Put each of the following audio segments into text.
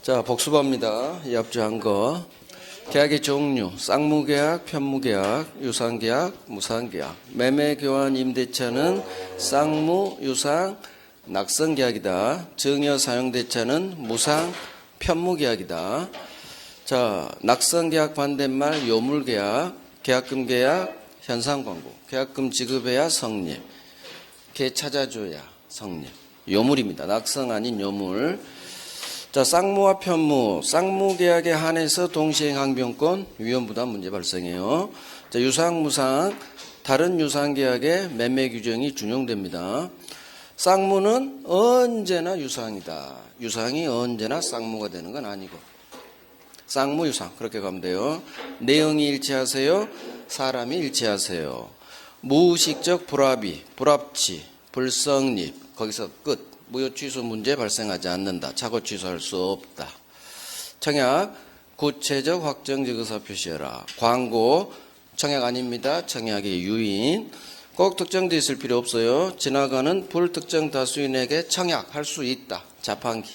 자, 복습합니다. 이 앞주 한 거. 계약의 종류, 쌍무계약, 편무계약, 유상계약, 무상계약. 매매교환 임대차는 쌍무, 유상, 낙성계약이다. 증여사용대차는 무상, 편무계약이다. 자, 낙성계약 반대말 요물계약, 계약금계약, 현상광고. 계약금 지급해야 성립, 개 찾아줘야 성립. 요물입니다. 낙성 아닌 요물. 자, 쌍무와 편무, 쌍무 계약에 한해서 동시행 항변권 위헌부담 문제 발생해요. 자, 유상, 무상, 다른 유상 계약의 매매 규정이 준용됩니다. 쌍무는 언제나 유상이다. 유상이 언제나 쌍무가 되는 건 아니고. 쌍무, 유상 그렇게 가면 돼요. 내용이 일치하세요. 사람이 일치하세요. 무의식적 불합의, 불합치, 불성립 거기서 끝. 무효 취소 문제 발생하지 않는다. 착오 취소할 수 없다. 청약, 구체적 확정적 의사 표시해라. 광고, 청약 아닙니다. 청약의 유인. 꼭 특정되어 있을 필요 없어요. 지나가는 불특정 다수인에게 청약할 수 있다. 자판기.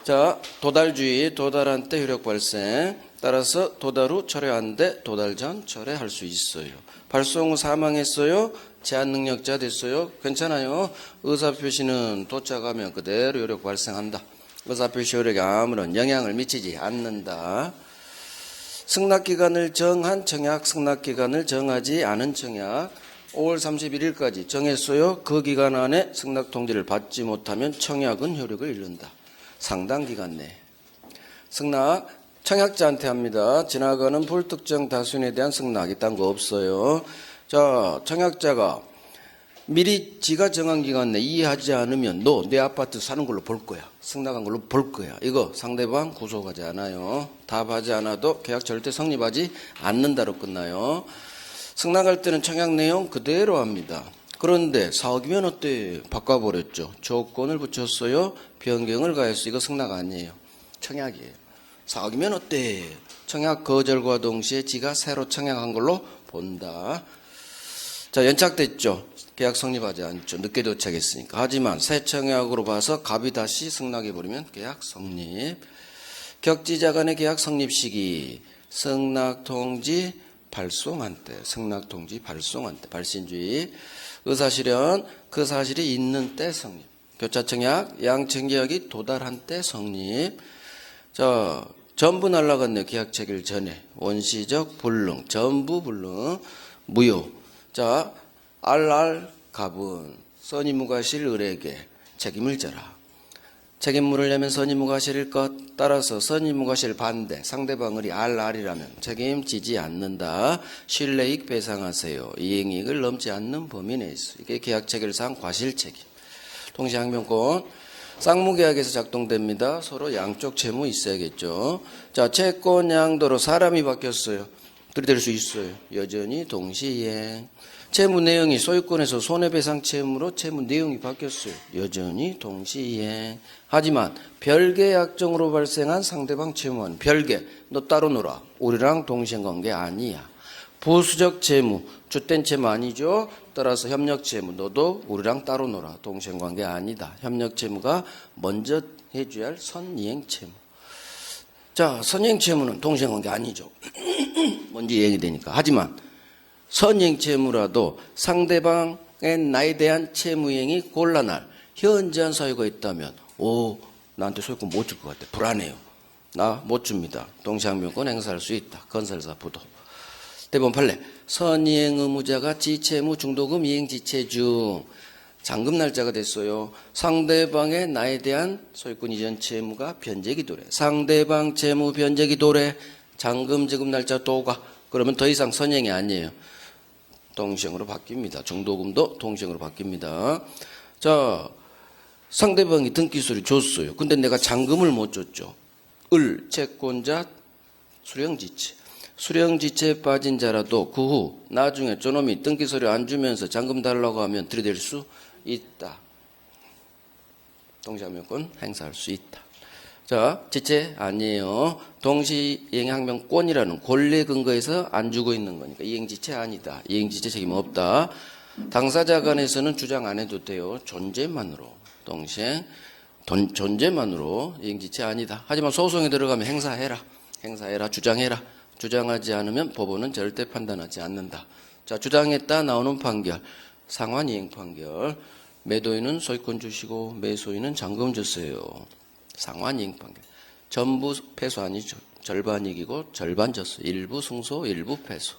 자, 도달주의, 도달한 때 효력 발생. 따라서 도달 후 철회한 데 도달 전 철회할 수 있어요. 발송 후 사망했어요. 제한 능력자 됐어요. 괜찮아요. 의사표시는 도착하면 그대로 효력 발생한다. 의사표시 효력에 아무런 영향을 미치지 않는다. 승낙기간을 정한 청약, 승낙기간을 정하지 않은 청약 5월 31일까지 정했어요. 그 기간 안에 승낙통지를 받지 못하면 청약은 효력을 잃는다. 상당기간 내. 승낙 청약자한테 합니다. 지나가는 불특정 다수인에 대한 승낙 이딴 거 없어요. 자, 청약자가 미리 지가 정한 기간 내 이해하지 않으면 너 내 아파트 사는 걸로 볼 거야. 승낙한 걸로 볼 거야. 이거 상대방 구속하지 않아요. 답하지 않아도 계약 절대 성립하지 않는다로 끝나요. 승낙할 때는 청약 내용 그대로 합니다. 그런데 사기면 어때? 바꿔버렸죠. 조건을 붙였어요. 변경을 가했어. 이거 승낙 아니에요. 청약이에요. 사기면 어때? 청약 거절과 동시에 지가 새로 청약한 걸로 본다. 자, 연착됐죠. 계약 성립하지 않죠. 늦게 도착했으니까. 하지만 새 청약으로 봐서 갑이 다시 승낙해버리면 계약 성립. 격지자 간의 계약 성립 시기. 승낙통지 발송한 때. 승낙통지 발송한 때. 발신주의. 의사실현. 그 사실이 있는 때 성립. 교차청약. 양청계약이 도달한 때 성립. 자, 전부 날라갔네요. 계약 체결 전에. 원시적 불능. 전부 불능. 무효. 자, RR 갑은 선의무과실 을에게 책임을 져라. 책임물을 내면 선의무과실일 것. 따라서 선의무과실 반대. 상대방 을이 RR이라면 책임지지 않는다. 실내익 배상하세요. 이행이익을 넘지 않는 범위 내에 있어. 이게 계약 체결상 과실책임. 동시항변권. 쌍무계약에서 작동됩니다. 서로 양쪽 채무 있어야겠죠. 자, 채권 양도로 사람이 바뀌었어요. 들이댈 수 있어요. 여전히 동시이행. 채무 내용이 소유권에서 손해배상 채무로 채무 내용이 바뀌었어요. 여전히 동시이행. 하지만 별개 약정으로 발생한 상대방 채무는 별개. 너 따로 놀아. 우리랑 동시행관계 아니야. 부수적 채무. 주된 채무 아니죠. 따라서 협력 채무. 너도 우리랑 따로 놀아. 동시행관계 아니다. 협력 채무가 먼저 해줘야 할 선이행 채무. 자, 선이행 채무는 동시행관계 아니죠. 먼저 이행이 되니까. 하지만 선이행 채무라도 상대방의 나에 대한 채무이행이 곤란할 현저한 사유가 있다면 나한테 소유권 못 줄 것 같아. 불안해요. 나 못 줍니다. 동시항변권 행사할 수 있다. 건설사 부도. 대법원 판례. 선이행 의무자가 지채무 중도금 이행 지체 중 잔금 날짜가 됐어요. 상대방의 나에 대한 소유권 이전 채무가 변제기 도래. 상대방 채무 변제기 도래. 잔금 지급 날짜 도가. 그러면 더 이상 선이행이 아니에요. 동시행으로 바뀝니다. 중도금도 동시행으로 바뀝니다. 자, 상대방이 등기소리 줬어요. 근데 내가 잔금을 못 줬죠. 채권자 수령지체. 수령지체에 빠진 자라도 그 후 나중에 저놈이 등기소리 안 주면서 잔금 달라고 하면 들이댈 수 있다. 동시항변권 행사할 수 있다. 자, 지체 아니에요. 동시이행항변권이라는 권리 근거에서 안 주고 있는 거니까 이행지체 아니다. 이행지체 책임 없다. 당사자 간에서는 주장 안 해도 돼요. 존재만으로 동시행. 존재만으로 이행지체 아니다. 하지만 소송에 들어가면 행사해라, 주장해라. 주장하지 않으면 법원은 절대 판단하지 않는다. 자, 주장했다 나오는 판결, 상환이행 판결. 매도인은 소유권 주시고 매수인은 잔금 주세요. 상환이행 판결. 전부 패소 아니죠. 절반 이기고 절반 졌어. 일부 승소, 일부 패소.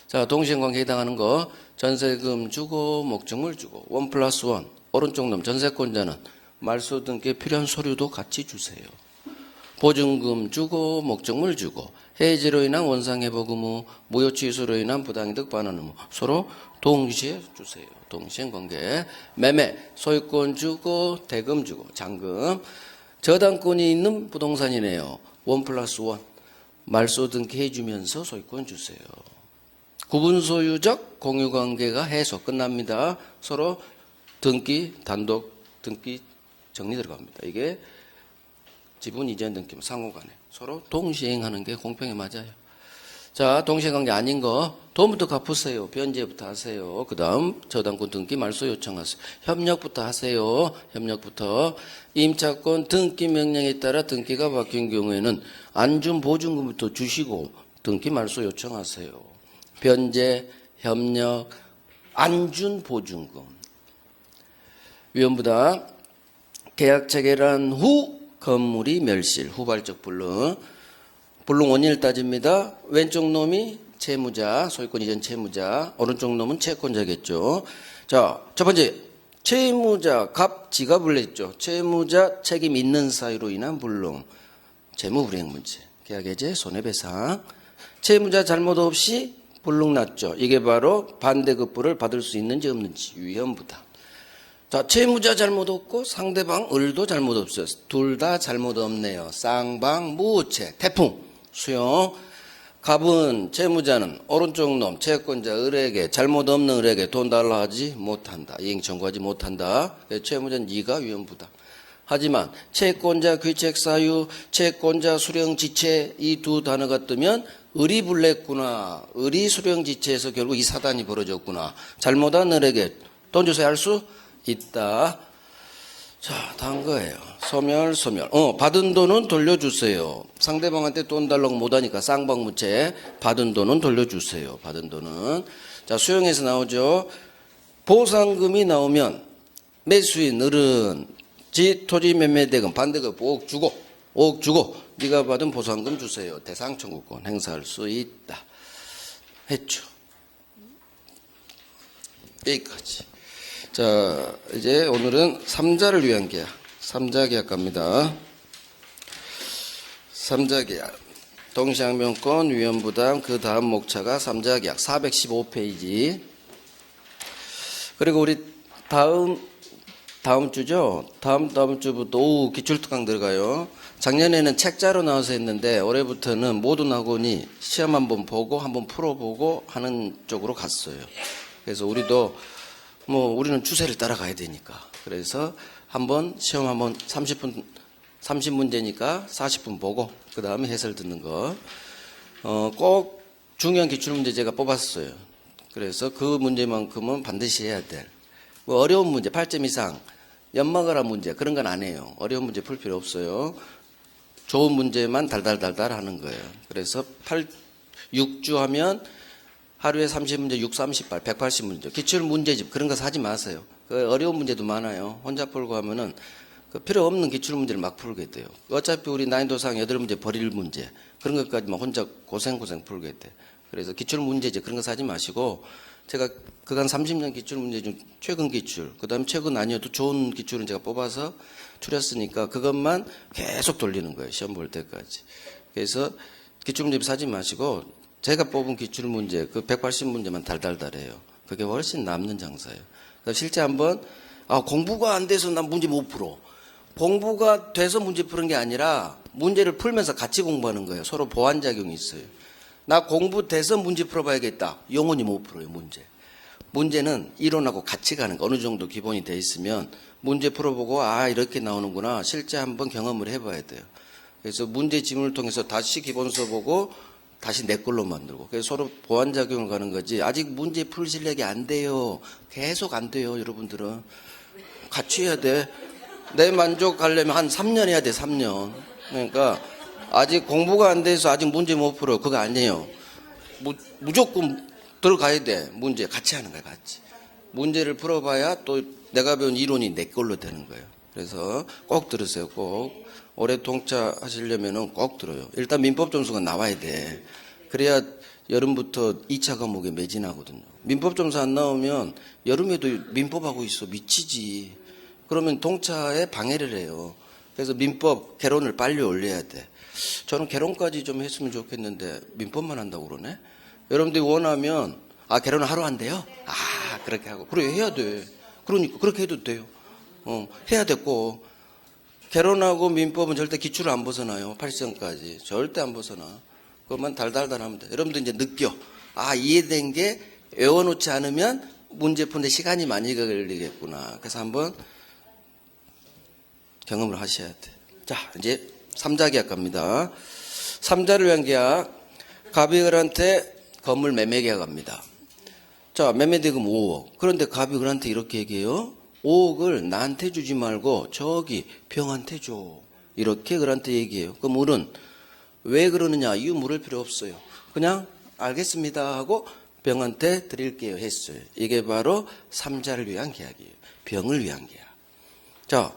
자, 동시행관계에 해당하는 거 전세금 주고 목적물 주고 1+1. 오른쪽 놈 전세권자는 말소 등기에 필요한 서류도 같이 주세요. 보증금 주고 목적물 주고 해지로 인한 원상회복 의무, 무효 취소로 인한 부당이득 반환 의무 서로 동시에 주세요. 동시행관계. 매매 소유권 주고 대금 주고 잔금. 저당권이 있는 부동산이네요. 1+1. 말소 등기 해주면서 소유권 주세요. 구분소유적 공유관계가 해소 끝납니다. 서로 등기, 단독 등기 정리 들어갑니다. 이게 지분 이전 등기 상호간에 서로 동시행하는 게 공평에 맞아요. 자, 동시행관계 아닌 거 돈부터 갚으세요. 변제부터 하세요. 그 다음 저당권 등기 말소 요청하세요. 협력부터 하세요. 협력부터. 임차권 등기 명령에 따라 등기가 바뀐 경우에는 안준 보증금부터 주시고 등기 말소 요청하세요. 변제, 협력, 안준 보증금. 위원부당 계약 체결한 후 건물이 멸실, 후발적 불능. 불능 원인을 따집니다. 왼쪽 놈이 채무자, 소유권 이전 채무자, 오른쪽 놈은 채권자겠죠. 자, 첫 번째, 채무자 지갑을 냈죠. 채무자 책임 있는 사유로 인한 불능, 채무불이행 문제, 계약 해제, 손해배상. 채무자 잘못 없이 불능 났죠. 이게 바로 반대급부를 받을 수 있는지 없는지 위헌부당. 자, 채무자 잘못 없고 상대방 을도 잘못 없어요. 둘 다 잘못 없네요. 쌍방무채, 태풍, 수용. 갑은 채무자는 오른쪽 놈 채권자 을에게 잘못 없는 을에게 돈 달라 하지 못한다. 이행 청구하지 못한다. 채무자는 이가 위헌부당. 하지만 채권자 귀책 사유, 채권자 수령 지체 이 두 단어가 뜨면 을이 불냈구나. 을이 수령 지체에서 결국 이 사단이 벌어졌구나. 잘못한 을에게 돈 주세요 할 수 있다. 자, 다음 거예요. 소멸. 받은 돈은 돌려주세요. 상대방한테 돈 달라고 못하니까 쌍방무채. 받은 돈은 돌려주세요. 받은 돈은. 자, 수용에서 나오죠. 보상금이 나오면 매수인 을은 지 토지 매매 대금 반대급 5억 주고 네가 받은 보상금 주세요. 대상 청구권 행사할 수 있다. 했죠. 여기까지. 자, 이제 오늘은 3자를 위한 계약, 3자 계약 갑니다. 3자 계약. 동시항변권, 위헌부당, 그 다음 목차가 3자 계약, 415페이지. 그리고 우리 다음 주죠? 다음 주부터 오후 기출특강 들어가요. 작년에는 책자로 나와서 했는데 올해부터는 모든 학원이 시험 한번 보고 한번 풀어보고 하는 쪽으로 갔어요. 그래서 우리도 우리는 추세를 따라가야 되니까. 그래서 시험 한번 30문제니까 40분 보고, 그 다음에 해설 듣는 거. 꼭 중요한 기출문제 제가 뽑았어요. 그래서 그 문제만큼은 반드시 해야 될. 어려운 문제, 8점 이상, 연막을 한 문제, 그런 건 안 해요. 어려운 문제 풀 필요 없어요. 좋은 문제만 달달달달 하는 거예요. 그래서 6주 하면 하루에 30문제, 6, 38, 180문제. 기출 문제집 그런 거 사지 마세요. 어려운 문제도 많아요. 혼자 풀고 하면은 필요 없는 기출 문제를 막 풀게 돼요. 어차피 우리 난이도상 8문제 버릴 문제 그런 것까지만 혼자 고생 풀게 돼. 그래서 기출 문제집 그런 거 사지 마시고 제가 그간 30년 기출 문제 중 최근 기출, 그다음 최근 아니어도 좋은 기출은 제가 뽑아서 추렸으니까 그것만 계속 돌리는 거예요. 시험 볼 때까지. 그래서 기출 문제 사지 마시고 제가 뽑은 기출 문제, 그 180문제만 달달달해요. 그게 훨씬 남는 장사예요. 실제 한번, 공부가 안 돼서 난 문제 못 풀어. 공부가 돼서 문제 푸는 게 아니라 문제를 풀면서 같이 공부하는 거예요. 서로 보완작용이 있어요. 나 공부돼서 문제 풀어봐야겠다. 영원히 못 풀어요, 문제. 문제는 이론하고 같이 가는 거. 어느 정도 기본이 돼 있으면 문제 풀어보고, 이렇게 나오는구나. 실제 한번 경험을 해봐야 돼요. 그래서 문제 지문을 통해서 다시 기본서 보고, 다시 내 걸로 만들고. 그래서 서로 보완작용을 가는 거지. 아직 문제 풀 실력이 안 돼요. 계속 안 돼요, 여러분들은. 같이 해야 돼. 내 만족하려면 한 3년 해야 돼, 3년. 그러니까 아직 공부가 안 돼서 아직 문제 못 풀어. 그거 아니에요. 무조건 들어가야 돼. 문제 같이 하는 거야, 같이. 문제를 풀어봐야 또 내가 배운 이론이 내 걸로 되는 거예요. 그래서 꼭 들으세요, 꼭. 올해 통차하시려면 꼭 들어요. 일단 민법 점수가 나와야 돼. 그래야 여름부터 2차 과목에 매진하거든요. 민법 점수 안 나오면 여름에도 민법하고 있어. 미치지. 그러면 통차에 방해를 해요. 그래서 민법 개론을 빨리 올려야 돼. 저는 개론까지 좀 했으면 좋겠는데 민법만 한다고 그러네. 여러분들이 원하면 개론을 하루 한대요? 그렇게 하고. 그래, 해야 돼. 그러니까 그렇게 해도 돼요. 해야 됐고. 개론하고 민법은 절대 기출을 안 벗어나요. 8시험까지. 절대 안 벗어나. 그것만 달달달 하면 돼. 여러분들 이제 느껴. 이해된 게 외워놓지 않으면 문제 푸는데 시간이 많이 걸리겠구나. 그래서 한번 경험을 하셔야 돼. 자, 이제 3자 계약 갑니다. 3자를 위한 계약. 갑이을한테 건물 매매 계약합니다. 자, 매매 대금 5억. 그런데 갑이 을한테 이렇게 얘기해요. 5억을 나한테 주지 말고 저기 병한테 줘. 이렇게 을한테 얘기해요. 그럼 을은 왜 그러느냐 이유 물을 필요 없어요. 그냥 알겠습니다 하고 병한테 드릴게요 했어요. 이게 바로 3자를 위한 계약이에요. 병을 위한 계약. 자,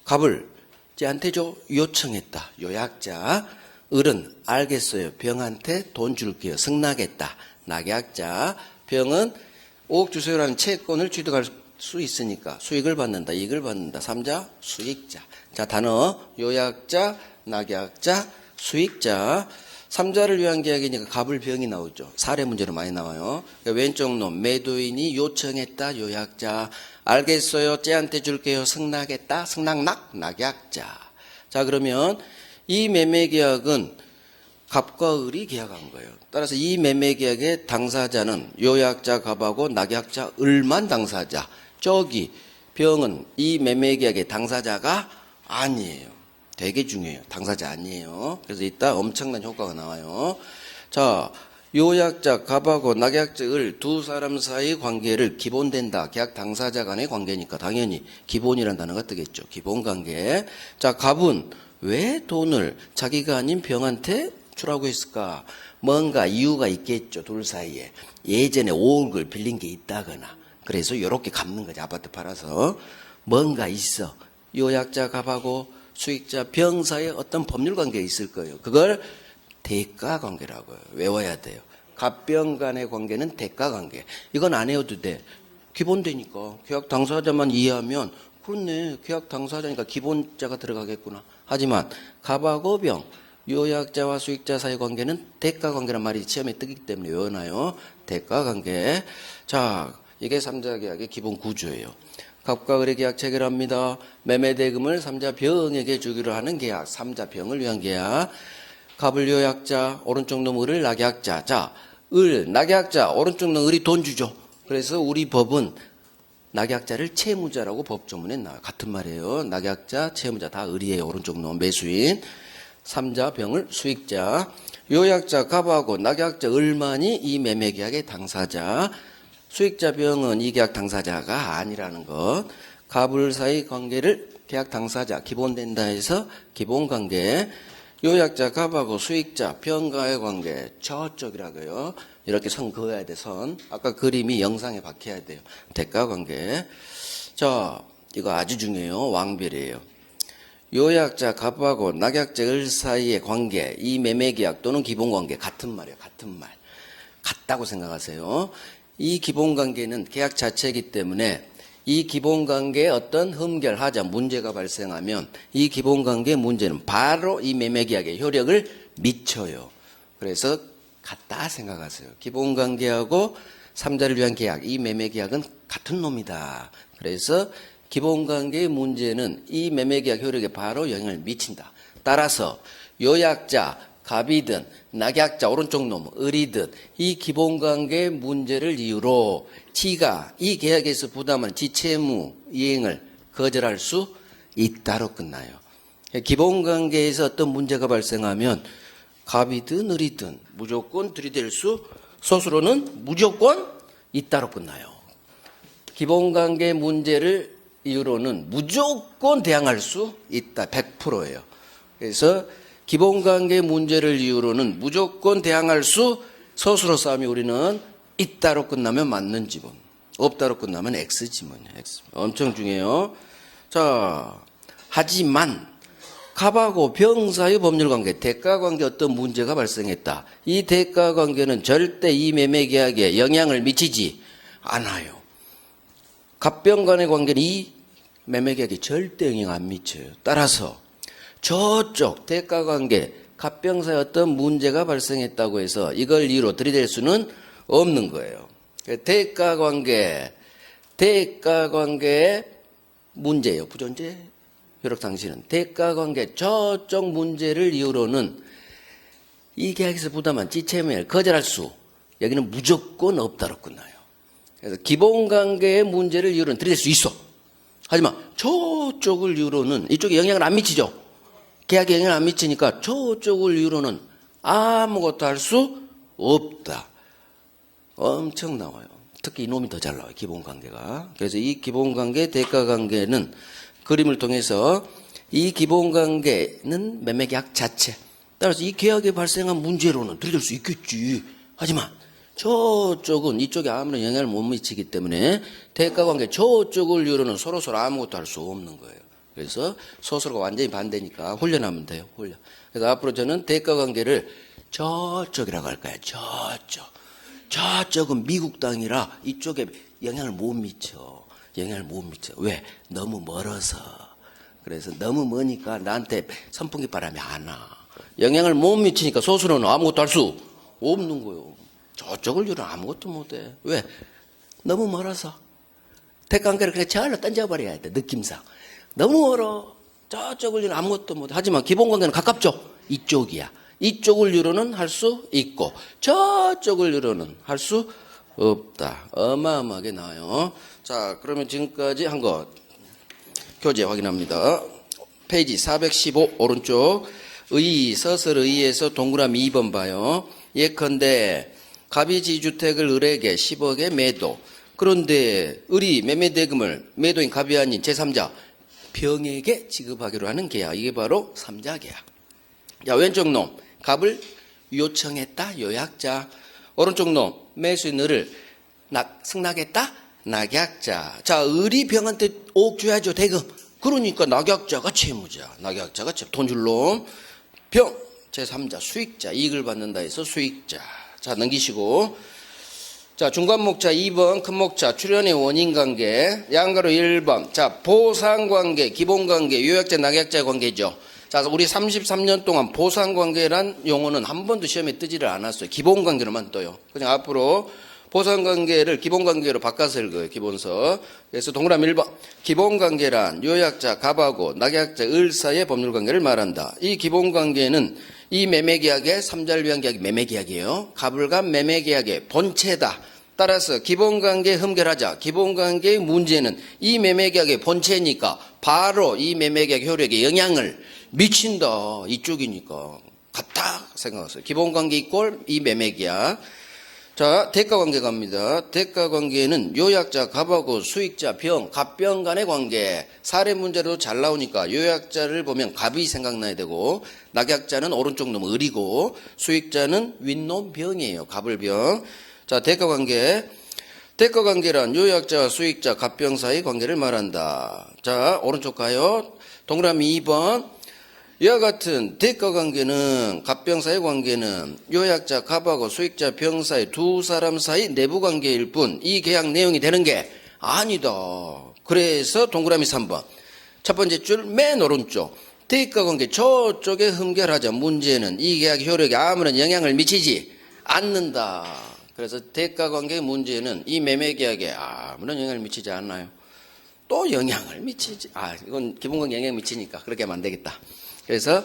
갑을 쟤한테 줘 요청했다. 요약자. 을은 알겠어요. 병한테 돈 줄게요. 승낙했다. 낙약자. 병은 5억 주세요라는 채권을 취득할 수 있으니까 수익을 받는다. 이익을 받는다. 3자 수익자. 자, 단어 요약자, 낙약자, 수익자. 3자를 위한 계약이니까 갑을 병이 나오죠. 사례 문제로 많이 나와요. 그러니까 왼쪽 놈 매도인이 요청했다. 요약자. 알겠어요. 쟤한테 줄게요. 승낙했다. 승낙낙 낙약자. 자, 그러면 이 매매 계약은 갑과 을이 계약한 거예요. 따라서 이 매매 계약의 당사자는 요약자 갑하고 낙약자 을만 당사자. 저기 병은 이 매매 계약의 당사자가 아니에요. 되게 중요해요. 당사자 아니에요. 그래서 이따 엄청난 효과가 나와요. 자, 요약자 갑하고 낙약자 을 두 사람 사이 관계를 기본된다. 계약 당사자 간의 관계니까 당연히 기본이라는 단어가 뜨겠죠. 기본 관계. 자, 갑은 왜 돈을 자기가 아닌 병한테 주라고 했을까? 뭔가 이유가 있겠죠. 둘 사이에. 예전에 5억을 빌린 게 있다거나. 그래서 이렇게 갚는 거지. 아파트 팔아서. 뭔가 있어. 요약자 갑하고 수익자 병 사이에 어떤 법률 관계가 있을 거예요. 그걸 대가 관계라고요. 외워야 돼요. 갑병 간의 관계는 대가 관계. 이건 안 외워도 돼. 기본되니까. 계약 당사자만 이해하면 그렇네. 계약 당사자니까 기본자가 들어가겠구나. 하지만 갑하고 병, 요약자와 수익자 사이 관계는 대가 관계란 말이 시험에 뜨기 때문에 외워놔요. 대가 관계. 자, 이게 3자 계약의 기본 구조예요. 갑과 을의 계약 체결합니다. 매매 대금을 3자 병에게 주기로 하는 계약. 3자 병을 위한 계약. 갑을 요약자, 오른쪽 놈 을을 낙약자. 자, 을, 낙약자, 오른쪽 놈 을이 돈 주죠. 그래서 우리 법은 낙약자를 채무자라고 법조문에 나와요. 같은 말이에요. 낙약자, 채무자 다 을이에요. 오른쪽 놈 매수인. 3자 병을 수익자. 요약자 갑하고 낙약자 을만이 이 매매 계약의 당사자. 수익자 병은 이 계약 당사자가 아니라는 것. 갑을 사이 관계를 계약 당사자 기본된다 해서 기본관계. 요약자 갑하고 수익자 병과의 관계 저쪽이라고요. 이렇게 선 그어야 돼. 선. 아까 그림이 영상에 박혀야 돼요. 대가관계. 자, 이거 아주 중요해요. 왕별이에요. 요약자 갑하고 낙약자 을 사이의 관계, 이 매매계약 또는 기본관계 같은 말이에요. 같은 말. 같다고 생각하세요. 이 기본관계는 계약 자체이기 때문에 이 기본관계에 어떤 흠결하자 문제가 발생하면 이 기본관계의 문제는 바로 이 매매계약의 효력을 미쳐요. 그래서 같다 생각하세요. 기본관계하고 3자를 위한 계약, 이 매매계약은 같은 놈이다. 그래서 기본관계의 문제는 이 매매계약 효력에 바로 영향을 미친다. 따라서 요약자, 갑이든 낙약자, 오른쪽 놈, 을이든 이 기본관계의 문제를 이유로 지가 이 계약에서 부담하는 지채무 이행을 거절할 수 있다로 끝나요. 기본관계에서 어떤 문제가 발생하면 갑이든 을이든 무조건 들이댈 수 스스로는 무조건 있다로 끝나요. 기본관계 문제를 이유로는 무조건 대항할 수 있다. 100%예요. 그래서 기본관계 문제를 이유로는 무조건 대항할 수 서술어 싸움이 우리는 있다로 끝나면 맞는 지문, 없다로 끝나면 X 지문이에요. X. 엄청 중요해요. 자, 하지만 갑하고 병 사이 법률관계, 대가관계 어떤 문제가 발생했다. 이 대가관계는 절대 이 매매계약에 영향을 미치지 않아요. 갑병 간의 관계는 이 매매계약에 절대 영향 안 미쳐요. 따라서 저쪽 대가관계, 갑병 사이 어떤 문제가 발생했다고 해서 이걸 이유로 들이댈 수는 없는 거예요. 대가관계의 문제예요. 부존재 효력상실은 대가관계 저쪽 문제를 이유로는 이 계약에서 부담한 지체명을 거절할 수, 여기는 무조건 없다로 끝나요. 그래서 기본관계의 문제를 이유로는 들이댈 수 있어. 하지만 저쪽을 이유로는 이쪽에 영향을 안 미치죠. 계약에 영향을 안 미치니까 저쪽을 이유로는 아무것도 할 수 없다. 엄청 나와요. 특히 이놈이 더 잘 나와요. 기본관계가. 그래서 이 기본관계, 대가관계는 그림을 통해서 이 기본관계는 매매계약 자체. 따라서 이 계약에 발생한 문제로는 들이댈 수 있겠지. 하지만 저쪽은 이쪽에 아무런 영향을 못 미치기 때문에 대가관계 저쪽을 이유로는 서로서로 아무것도 할 수 없는 거예요. 그래서 서술어가 완전히 반대니까 훈련하면 돼요. 훈련. 그래서 앞으로 저는 대가관계를 저쪽이라고 할 거예요. 저쪽은 미국 땅이라 이쪽에 영향을 못 미쳐. 영향을 못 미쳐. 왜? 너무 멀어서. 그래서 너무 머니까 나한테 선풍기 바람이 안 와. 영향을 못 미치니까 소수는 아무것도 할 수 없는 거예요. 저쪽을 이유로 아무것도 못 해. 왜? 너무 멀어서. 대가관계를 그냥 저로 던져버려야 돼. 느낌상. 너무 멀어. 저쪽을 이유로 아무것도 못 해. 하지만 기본관계는 가깝죠. 이쪽이야. 이쪽을 이유로는 할 수 있고 저쪽을 이유로는 할 수 없다. 어마어마하게 나와요. 자, 그러면 지금까지 한 것 교재 확인합니다. 페이지 415 오른쪽 서술 의의에서 동그라미 2번 봐요. 예컨대 갑이 지주택을 을에게 10억에 매도. 그런데 을이 매매대금을 매도인 갑이 아닌 제3자 병에게 지급하기로 하는 계약. 이게 바로 3자 계약. 자, 왼쪽 놈 갑을 요청했다. 요약자. 오른쪽 놈 매수인 을을 승낙했다. 낙약자. 자, 을이 병한테 5억 줘야죠. 대금. 그러니까 낙약자가 채무자. 낙약자가 돈 줄 놈. 병 제3자 수익자. 이익을 받는다 해서 수익자. 자, 넘기시고. 자, 중간목차 2번, 큰목차 출연의 원인관계. 양가로 1번. 자, 보상관계, 기본관계, 요약자, 낙약자 관계죠. 자, 우리 33년 동안 보상관계란 용어는 한 번도 시험에 뜨지를 않았어요. 기본관계로만 떠요. 그냥 앞으로 보상관계를 기본관계로 바꿔서 읽어요. 기본서. 그래서 동그라미 1번. 기본관계란 요약자 갑하고 낙약자 을 사이의 법률관계를 말한다. 이 기본관계는 이 매매계약의 3자를 위한 계약이 매매계약이에요. 갑을갑 매매계약의 본체다. 따라서 기본관계 흠결하자. 기본관계의 문제는 이 매매계약의 본체니까 바로 이 매매계약 효력에 영향을 미친다. 이쪽이니까. 같다 생각하세요. 기본관계 이꼴 이 매매계약. 자, 대가관계 갑니다. 대가관계는 요약자 갑하고 수익자 병, 갑병 간의 관계. 사례 문제로 잘 나오니까 요약자를 보면 갑이 생각나야 되고 낙약자는 오른쪽 놈 을이고 수익자는 윗놈 병이에요. 갑을 병. 자, 대가관계. 대가관계란 요약자와 수익자, 갑병 사이 관계를 말한다. 자, 오른쪽 가요. 동그라미 2번. 이와 같은 대가관계는 갑병 사이 관계는 요약자 갑하고 수익자 병 사이 두 사람 사이 내부 관계일 뿐 이 계약 내용이 되는 게 아니다. 그래서 동그라미 3번. 첫 번째 줄 맨 오른쪽. 대가관계 저쪽에 흠결하자. 문제는 이 계약 효력에 아무런 영향을 미치지 않는다. 그래서 대가관계의 문제는 이 매매계약에 아무런 영향을 미치지 않나요? 또 영향을 미치지. 이건 기본관계 영향을 미치니까 그렇게 하면 안 되겠다. 그래서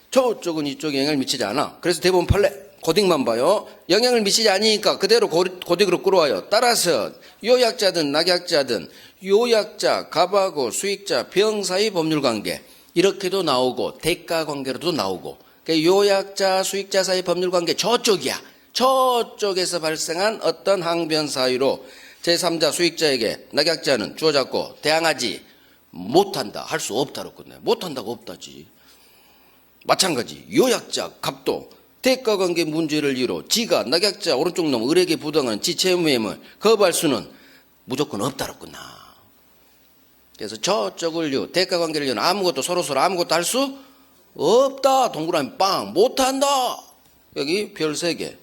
저쪽은 이쪽에 영향을 미치지 않아. 그래서 대부분 판례 고딕만 봐요. 영향을 미치지 않으니까 그대로 고딕으로 끌어와요. 따라서 요약자든 낙약자든 요약자 갑하고 수익자 병 사이 법률관계 이렇게도 나오고 대가관계로도 나오고 그러니까 요약자 수익자 사이 법률관계 저쪽이야. 저쪽에서 발생한 어떤 항변 사유로 제3자 수익자에게 낙약자는 주어잡고 대항하지 못한다, 할 수 없다로 끝나요. 못한다가 없다지. 마찬가지 요약자, 갑도, 대가관계 문제를 이유로 지가 낙약자 오른쪽 놈 을에게 부당한 지 채무임을 거부할 수는 무조건 없다로 끝나. 그래서 저쪽을 이유, 대가관계를 이유는 아무것도 서로서로 아무것도 할 수 없다. 동그라미 빵. 못한다. 여기 별 3개.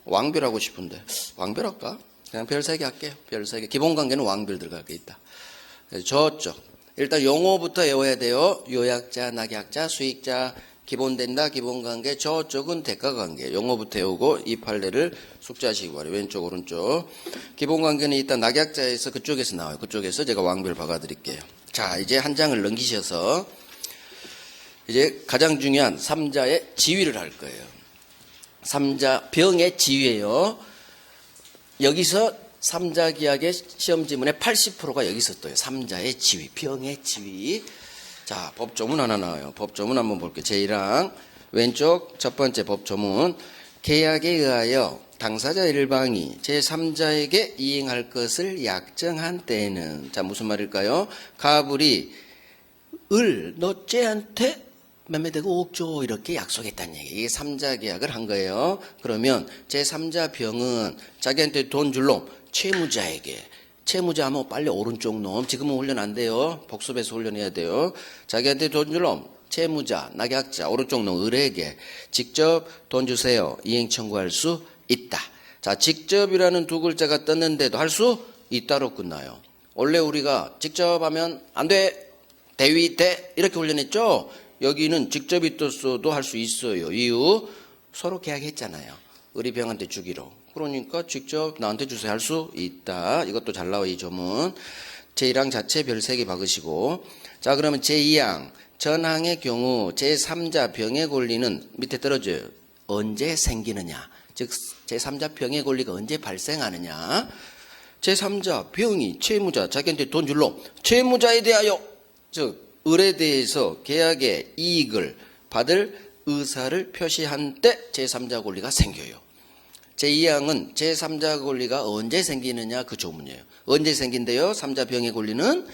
왕별하고 싶은데 왕별할까? 그냥 별 3개 할게요. 별 3개. 기본관계는 왕별 들어갈 게 있다. 그래서 저쪽 일단 용어부터 외워야 돼요. 요약자, 낙약자, 수익자, 기본된다, 기본관계. 저쪽은 대가관계. 용어부터 외우고 이 판례를 숙지하시기 바라요. 왼쪽 오른쪽. 기본관계는 일단 낙약자에서 그쪽에서 나와요. 그쪽에서 제가 왕별 박아드릴게요. 자, 이제 한 장을 넘기셔서 이제 가장 중요한 3자의 지위를 할 거예요. 3자 병의 지위예요. 여기서 3자 기하의 시험 지문의 80%가 여기서 떠요. 3자의 지위, 병의 지위. 자, 법조문 하나 나와요. 법조문 한번 볼게요. 제1항 왼쪽 첫 번째 법조문. 계약에 의하여 당사자 일방이 제3자에게 이행할 것을 약정한 때에는, 자, 무슨 말일까요? 가불이 너 쟤한테 매매되고 5억 줘 이렇게 약속했다는 얘기. 이게 3자 계약을 한 거예요. 그러면 제3자 병은 자기한테 돈 줄 놈 채무자에게, 채무자 하면 빨리 오른쪽 놈, 지금은 훈련 안 돼요. 복습해서 훈련해야 돼요. 자기한테 돈 줄 놈 채무자, 낙약자, 오른쪽 놈 을에게 직접 돈 주세요 이행 청구할 수 있다. 자, 직접이라는 두 글자가 떴는데도 할 수 있다로 끝나요. 원래 우리가 직접 하면 안 돼, 대위 대 이렇게 훈련했죠. 여기는 직접이 떴어도 할 수 있어요. 이유, 서로 계약했잖아요. 을이 병한테 주기로. 그러니까 직접 나한테 주세요 할 수 있다. 이것도 잘 나와, 이 점은. 제1항 자체 별 3개 박으시고. 자, 그러면 제2항 전항의 경우 제3자 병의 권리는 밑에 떨어져요. 언제 생기느냐, 즉 제3자 병의 권리가 언제 발생하느냐. 제3자 병이 채무자, 자기한테 돈 줄 놈 채무자에 대하여, 즉 을에 대해서 계약의 이익을 받을 의사를 표시한 때 제3자 권리가 생겨요. 제2항은 제3자 권리가 언제 생기느냐, 그 조문이에요. 언제 생긴대요? 3자 병의 권리는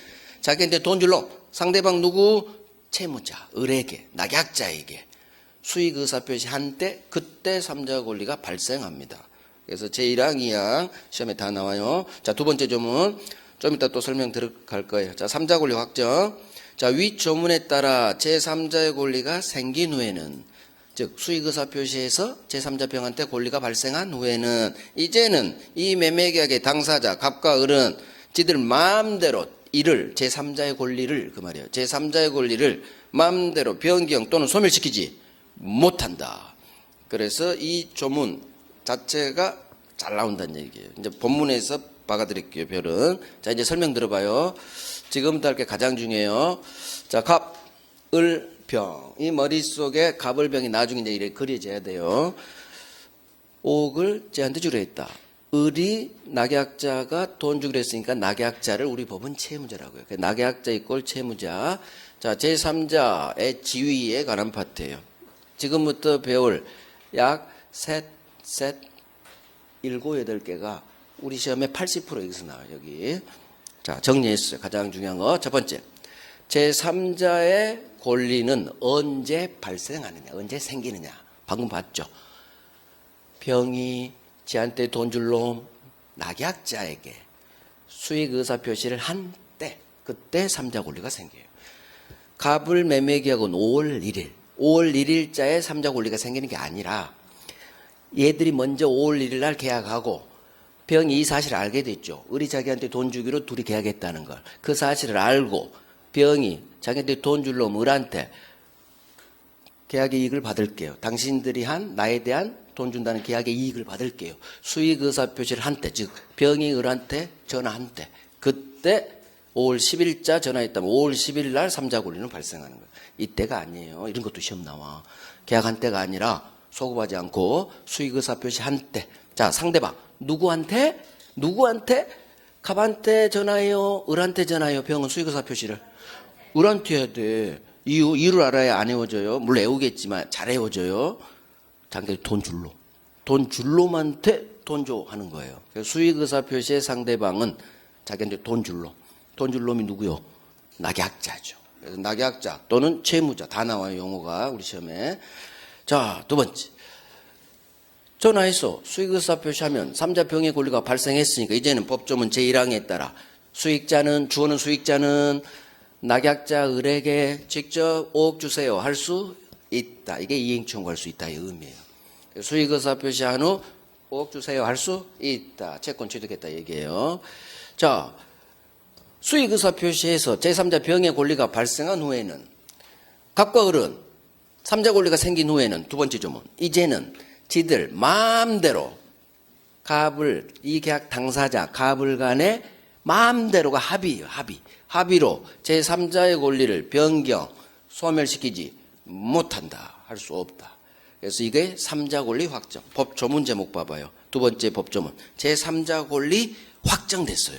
자기한테 돈 줄 놈, 상대방 누구? 채무자, 을에게, 낙약자에게 수익 의사 표시한 때, 그때 3자 권리가 발생합니다. 그래서 제1항, 2항 시험에 다 나와요. 자, 두 번째 조문 좀 이따 또 설명 들어갈 거예요. 자, 3자 권리 확정. 자, 위 조문에 따라 제3자의 권리가 생긴 후에는, 즉 수익의사 표시에서 제3자 병한테 권리가 발생한 후에는, 이제는 이 매매계약의 당사자 갑과 을은 지들 마음대로 이를, 제3자의 권리를, 그 말이에요, 제3자의 권리를 마음대로 변경 또는 소멸시키지 못한다. 그래서 이 조문 자체가 잘 나온다는 얘기예요. 이제 본문에서 박아드릴게요, 별은. 자, 이제 설명 들어봐요. 지금부터 할 게 가장 중요해요. 자, 갑, 을, 병. 이 머릿속에 갑, 을, 병이 나중에 이제 이렇게 그려져야 돼요. 5억을 쟤한테 주려 했다. 을이 낙약자가 돈 주기로 했으니까 낙약자를 우리 법은 채무자라고요. 낙약자 이꼴 채무자. 자, 제3자의 지위에 관한 파트예요. 지금부터 배울 약 셋, 7, 8개가 우리 시험에 80% 여기서 나와요. 여기. 자, 정리했어요. 가장 중요한 거. 첫 번째, 제3자의 권리는 언제 발생하느냐, 언제 생기느냐. 방금 봤죠. 병이 지한테 돈 줄 놈 낙약자에게 수익 의사 표시를 한 때, 그때 3자 권리가 생겨요. 갑을 매매계약은 5월 1일, 5월 1일자에 3자 권리가 생기는 게 아니라, 얘들이 먼저 5월 1일 날 계약하고 병이 이 사실을 알게 됐죠. 을이 자기한테 돈 주기로 둘이 계약했다는 걸. 그 사실을 알고 병이 자기한테 돈 줄 놈 을한테 계약의 이익을 받을게요. 당신들이 한 나에 대한 돈 준다는 계약의 이익을 받을게요. 수익 의사 표시를 한 때, 즉 병이 을한테 전화한 때, 그때 5월 10일자 전화했다면 5월 10일 날 3자 권리는 발생하는 거예요. 이때가 아니에요. 이런 것도 시험 나와. 계약한 때가 아니라 소급하지 않고 수익 의사 표시한 때. 자, 상대방 누구한테? 갑한테 전화해요, 을한테 전화해요. 병은 수익 의사 표시를 을한테 해야 돼. 이유를 알아야 안 헤어져요. 물론 애우겠지만 잘 헤어져요. 자기한테 돈 줄 놈한테 돈 줘 하는 거예요. 수익 의사 표시의 상대방은 자기한테 돈 줄 놈. 돈 줄 놈이 누구요? 낙약자죠. 그래서 낙약자 또는 채무자 다 나와요, 용어가 우리 시험에. 자, 두 번째. 전화해서 수익의사 표시하면 3자 병의 권리가 발생했으니까 이제는 법조문 제1항에 따라 수익자는 주어는 수익자는 낙약자 을에게 직접 5억 주세요 할 수 있다. 이게 이행 청구할 수 있다의 의미예요. 수익의사 표시한 후 5억 주세요 할 수 있다. 채권 취득했다 얘기예요. 자, 수익의사 표시에서 제3자 병의 권리가 발생한 후에는 갑과 을은 3자 권리가 생긴 후에는 두 번째 조문 이제는 지들 마음대로 갑을 이 계약 당사자 갑을 간에 마음대로가 합의예요. 합의로 제3자의 권리를 변경 소멸시키지 못한다. 할 수 없다. 그래서 이게 3자 권리 확정. 법조문 제목 봐봐요. 두 번째 법조문 제3자 권리 확정됐어요.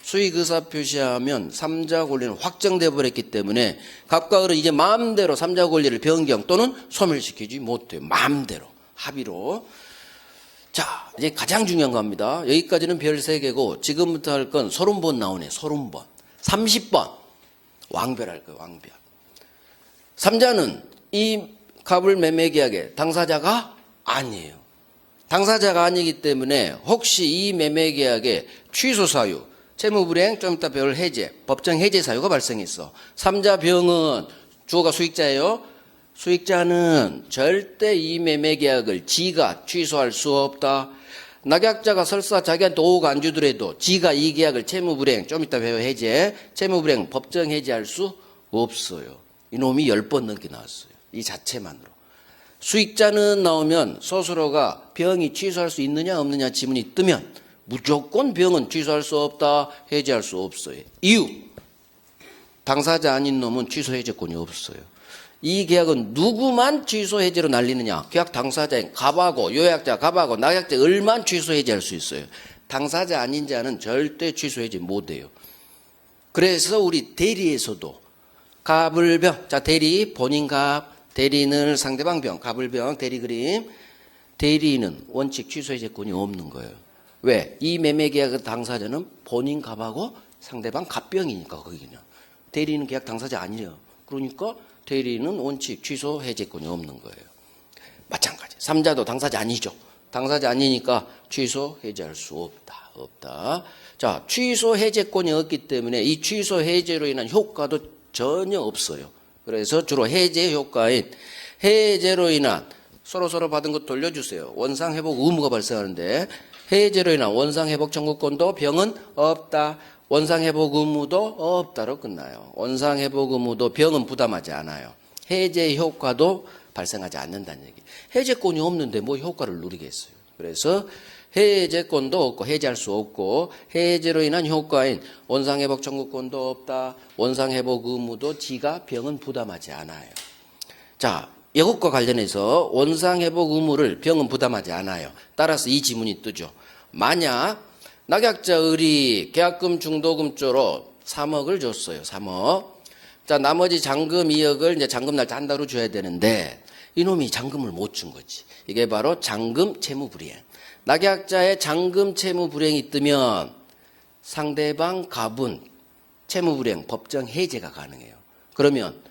수익의사 표시하면 3자 권리는 확정돼 버렸기 때문에 갑과 을은 이제 마음대로 3자 권리를 변경 또는 소멸시키지 못해요. 마음대로 합의로. 자, 이제 가장 중요한 겁니다. 여기까지는 별 3개고 지금부터 할 건 소름번 나오네. 소름번. 30번. 왕별할 거예요. 왕별. 3자는 이 갑을 매매계약의 당사자가 아니에요. 당사자가 아니기 때문에 혹시 이 매매계약의 취소 사유, 채무불이행, 좀 이따 별 해제, 법정 해제 사유가 발생했어. 3자 병은 주어가 수익자예요. 수익자는 절대 이 매매계약을 지가 취소할 수 없다. 낙약자가 설사 자기한테 5억 안 주더라도 지가 이 계약을 채무불이행, 좀 이따 배워 해제, 채무불이행 법정 해제할 수 없어요. 이놈이 10번 넘게 나왔어요. 이 자체만으로. 수익자는 나오면 스스로가 병이 취소할 수 있느냐 없느냐 지문이 뜨면 무조건 병은 취소할 수 없다. 해제할 수 없어요. 이유. 당사자 아닌 놈은 취소 해제권이 없어요. 이 계약은 누구만 취소 해제로 날리느냐. 계약 당사자인 갑하고 요약자 갑하고 낙약자 을만 취소 해제할 수 있어요. 당사자 아닌 자는 절대 취소 해제 못해요. 그래서 우리 대리에서도 갑을병, 자 대리 본인 갑, 대리는 상대방 병, 갑을병 대리 그림. 대리는 원칙 취소 해제권이 없는 거예요. 왜? 이 매매계약 당사자는 본인 갑하고 상대방 갑병이니까 거기는. 대리는 계약 당사자 아니에요. 그러니까 대리는 원칙 취소 해제권이 없는 거예요. 마찬가지. 3자도 당사자 아니죠. 당사자 아니니까 취소 해제할 수 없다. 자, 취소 해제권이 없기 때문에 이 취소 해제로 인한 효과도 전혀 없어요. 그래서 주로 해제 효과인 해제로 인한 서로 받은 것 돌려주세요. 원상회복 의무가 발생하는데 해제로 인한 원상회복 청구권도 병은 없다. 원상회복 의무도 없다로 끝나요. 원상회복 의무도 병은 부담하지 않아요. 해제 효과도 발생하지 않는다는 얘기. 해제권이 없는데 뭐 효과를 누리겠어요. 그래서 해제권도 없고 해제할 수 없고 해제로 인한 효과인 원상회복 청구권도 없다. 원상회복 의무도 지가 병은 부담하지 않아요. 자, 이것과 관련해서 원상회복 의무를 병은 부담하지 않아요. 따라서 이 지문이 뜨죠. 만약 낙약자 을이 계약금 중도금조로 3억을 줬어요. 3억. 자, 나머지 잔금 2억을 이제 잔금 날짜 한 달 후 줘야 되는데 이놈이 잔금을 못 준 거지. 이게 바로 잔금 채무불이행. 낙약자의 잔금 채무불이행이 뜨면 상대방 갑은 채무불이행 법정 해제가 가능해요. 그러면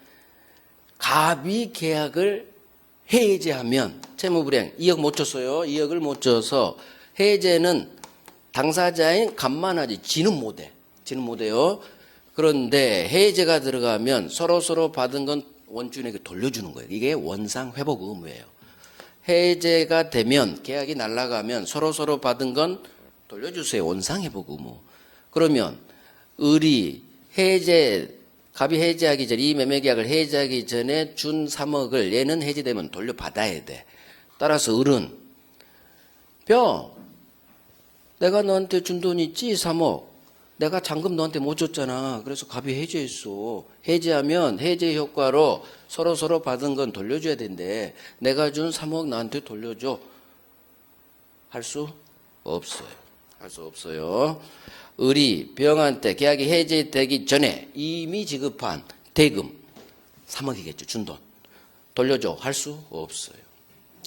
갑이 계약을 해제하면 채무불이행 2억 못 줬어요. 2억을 못 줘서 해제는 당사자인 갑만 하지 지는 못해. 지는 못해요. 그런데 해제가 들어가면 서로 받은 건 원주인에게 돌려주는 거예요. 이게 원상회복 의무예요. 해제가 되면 계약이 날아가면 서로 받은 건 돌려주세요. 원상회복 의무. 그러면 을이 갑이 해제하기 전에 이 매매계약을 해제하기 전에 준 3억을 얘는 해제되면 돌려받아야 돼. 따라서 을은 내가 너한테 준 돈 있지 3억. 내가 잔금 너한테 못 줬잖아. 그래서 갑이 해제했어. 해제하면 해제 효과로 서로 받은 건 돌려줘야 된대. 내가 준 3억 나한테 돌려줘. 할 수 없어요. 할 수 없어요. 을이 병한테 계약이 해제되기 전에 이미 지급한 대금 3억이겠죠. 준 돈. 돌려줘. 할 수 없어요.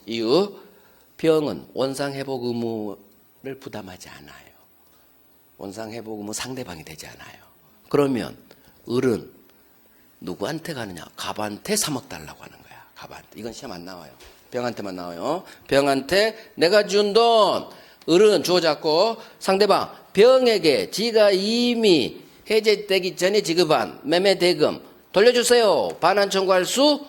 이후 병은 원상회복 의무를 부담하지 않아요. 원상회복 의무 상대방이 되지 않아요. 그러면 을은 누구한테 가느냐? 갑한테 3억 달라고 하는 거야. 갑한테. 이건 시험 안 나와요. 병한테만 나와요. 병한테 내가 준 돈, 을은 주어 잡고 상대방 병에게 지가 이미 해제되기 전에 지급한 매매 대금 돌려주세요. 반환 청구할 수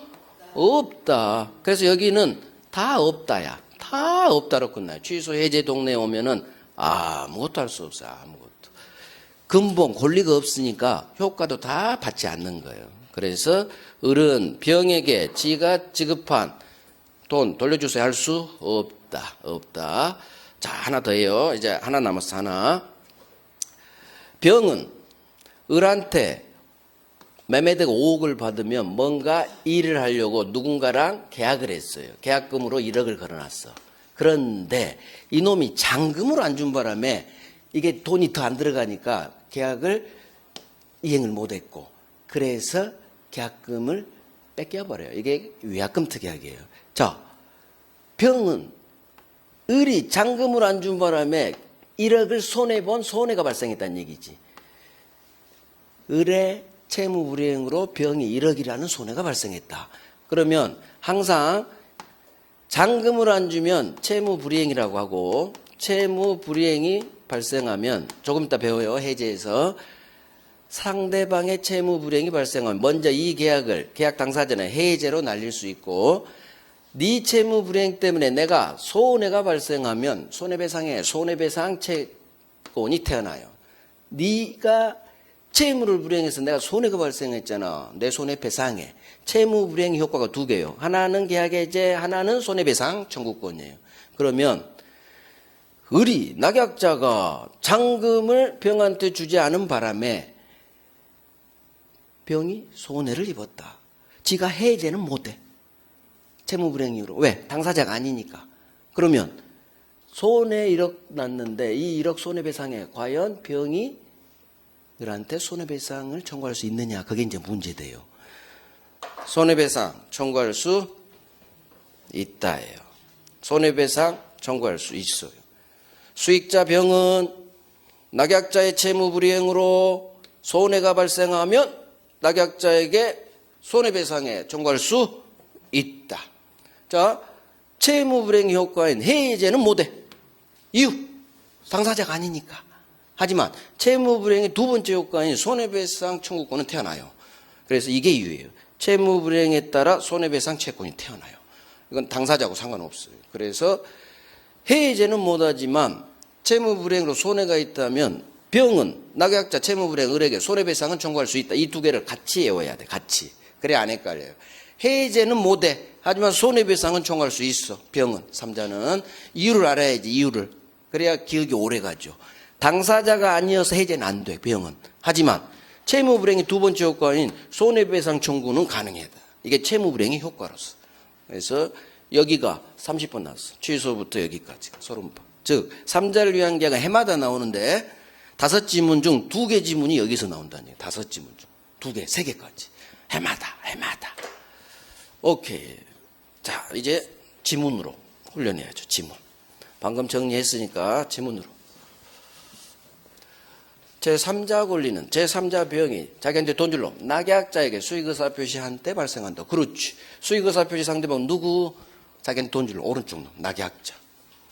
없다. 그래서 여기는 다 없다야. 다 없다로 끝나요. 취소 해제 동네에 오면은 아무것도 할 수 없어요. 아무것도. 근본 권리가 없으니까 효과도 다 받지 않는 거예요. 그래서 을은 병에게 지가 지급한 돈 돌려주세요 할 수 없다. 없다. 자, 하나 더 해요. 이제 하나 남았어. 하나. 병은 을한테 매매대가 5억을 받으면 뭔가 일을 하려고 누군가랑 계약을 했어요. 계약금으로 1억을 걸어놨어. 그런데 이놈이 잔금으로 안 준 바람에 이게 돈이 더 안 들어가니까 계약을 이행을 못했고, 그래서 계약금을 뺏겨버려요. 이게 위약금 특약이에요. 자, 병은 을이 잔금으로 안 준 바람에 1억을 손해본 손해가 발생했다는 얘기지. 을의 채무불이행으로 병이 1억이라는 손해가 발생했다. 그러면 항상 잔금을 안 주면 채무불이행이라고 하고, 채무불이행이 발생하면 조금 이따 배워요. 해제에서 상대방의 채무불이행이 발생하면 먼저 이 계약을 계약 당사자는 해제로 날릴 수 있고, 네 채무불이행 때문에 내가 손해가 발생하면 손해배상에 손해배상 채권이 태어나요. 네가 채무를 불이행해서 내가 손해가 발생했잖아. 내 손해배상에. 채무불이행 효과가 두 개예요. 하나는 계약해제, 하나는 손해배상 청구권이에요. 그러면 을이 낙약자가 잔금을 병한테 주지 않은 바람에 병이 손해를 입었다. 지가 해제는 못해. 채무불이행 이유로. 왜? 당사자가 아니니까. 그러면 손해 1억 났는데 이 1억 손해배상에 과연 병이 을한테 손해배상을 청구할 수 있느냐, 그게 이제 문제돼요. 손해배상 청구할 수 있다예요. 손해배상 청구할 수 있어요. 수익자 병은 낙약자의 채무불이행으로 손해가 발생하면 낙약자에게 손해배상에 청구할 수 있다. 자, 채무불이행 효과인 해제는 못해. 이유, 당사자가 아니니까. 하지만 채무불이행의 두 번째 효과인 손해배상 청구권은 태어나요. 그래서 이게 이유예요. 채무불이행에 따라 손해배상 채권이 태어나요. 이건 당사자하고 상관없어요. 그래서 해제는 못하지만 채무불이행으로 손해가 있다면 병은 낙약자 채무불이행 을에게 손해배상은 청구할 수 있다. 이 두 개를 같이 외워야 돼. 같이. 그래야 안 헷갈려요. 해제는 못해. 하지만 손해배상은 청구할 수 있어. 병은. 3자는. 이유를 알아야지. 이유를. 그래야 기억이 오래 가죠. 당사자가 아니어서 해제는 안 돼. 병은. 하지만 채무불이행의 두 번째 효과인 손해배상 청구는 가능하다. 이게 채무불이행의 효과로서. 그래서 여기가 30번 나왔어. 취소부터 여기까지. 소름파. 즉 3자를 위한 계약은 해마다 나오는데 5지문 중 2개 지문이 여기서 나온다는 얘기예요. 5지문 중 2개, 3개까지. 해마다. 오케이. 자, 이제 지문으로 훈련해야죠. 지문. 방금 정리했으니까 지문으로. 제3자 권리는 제3자 병이 자기한테 돈 줄로 낙약자에게 수익의사 표시한 때 발생한다. 그렇지. 수익의사 표시 상대방 누구? 자기한테 돈 줄로 오른쪽 놈 낙약자.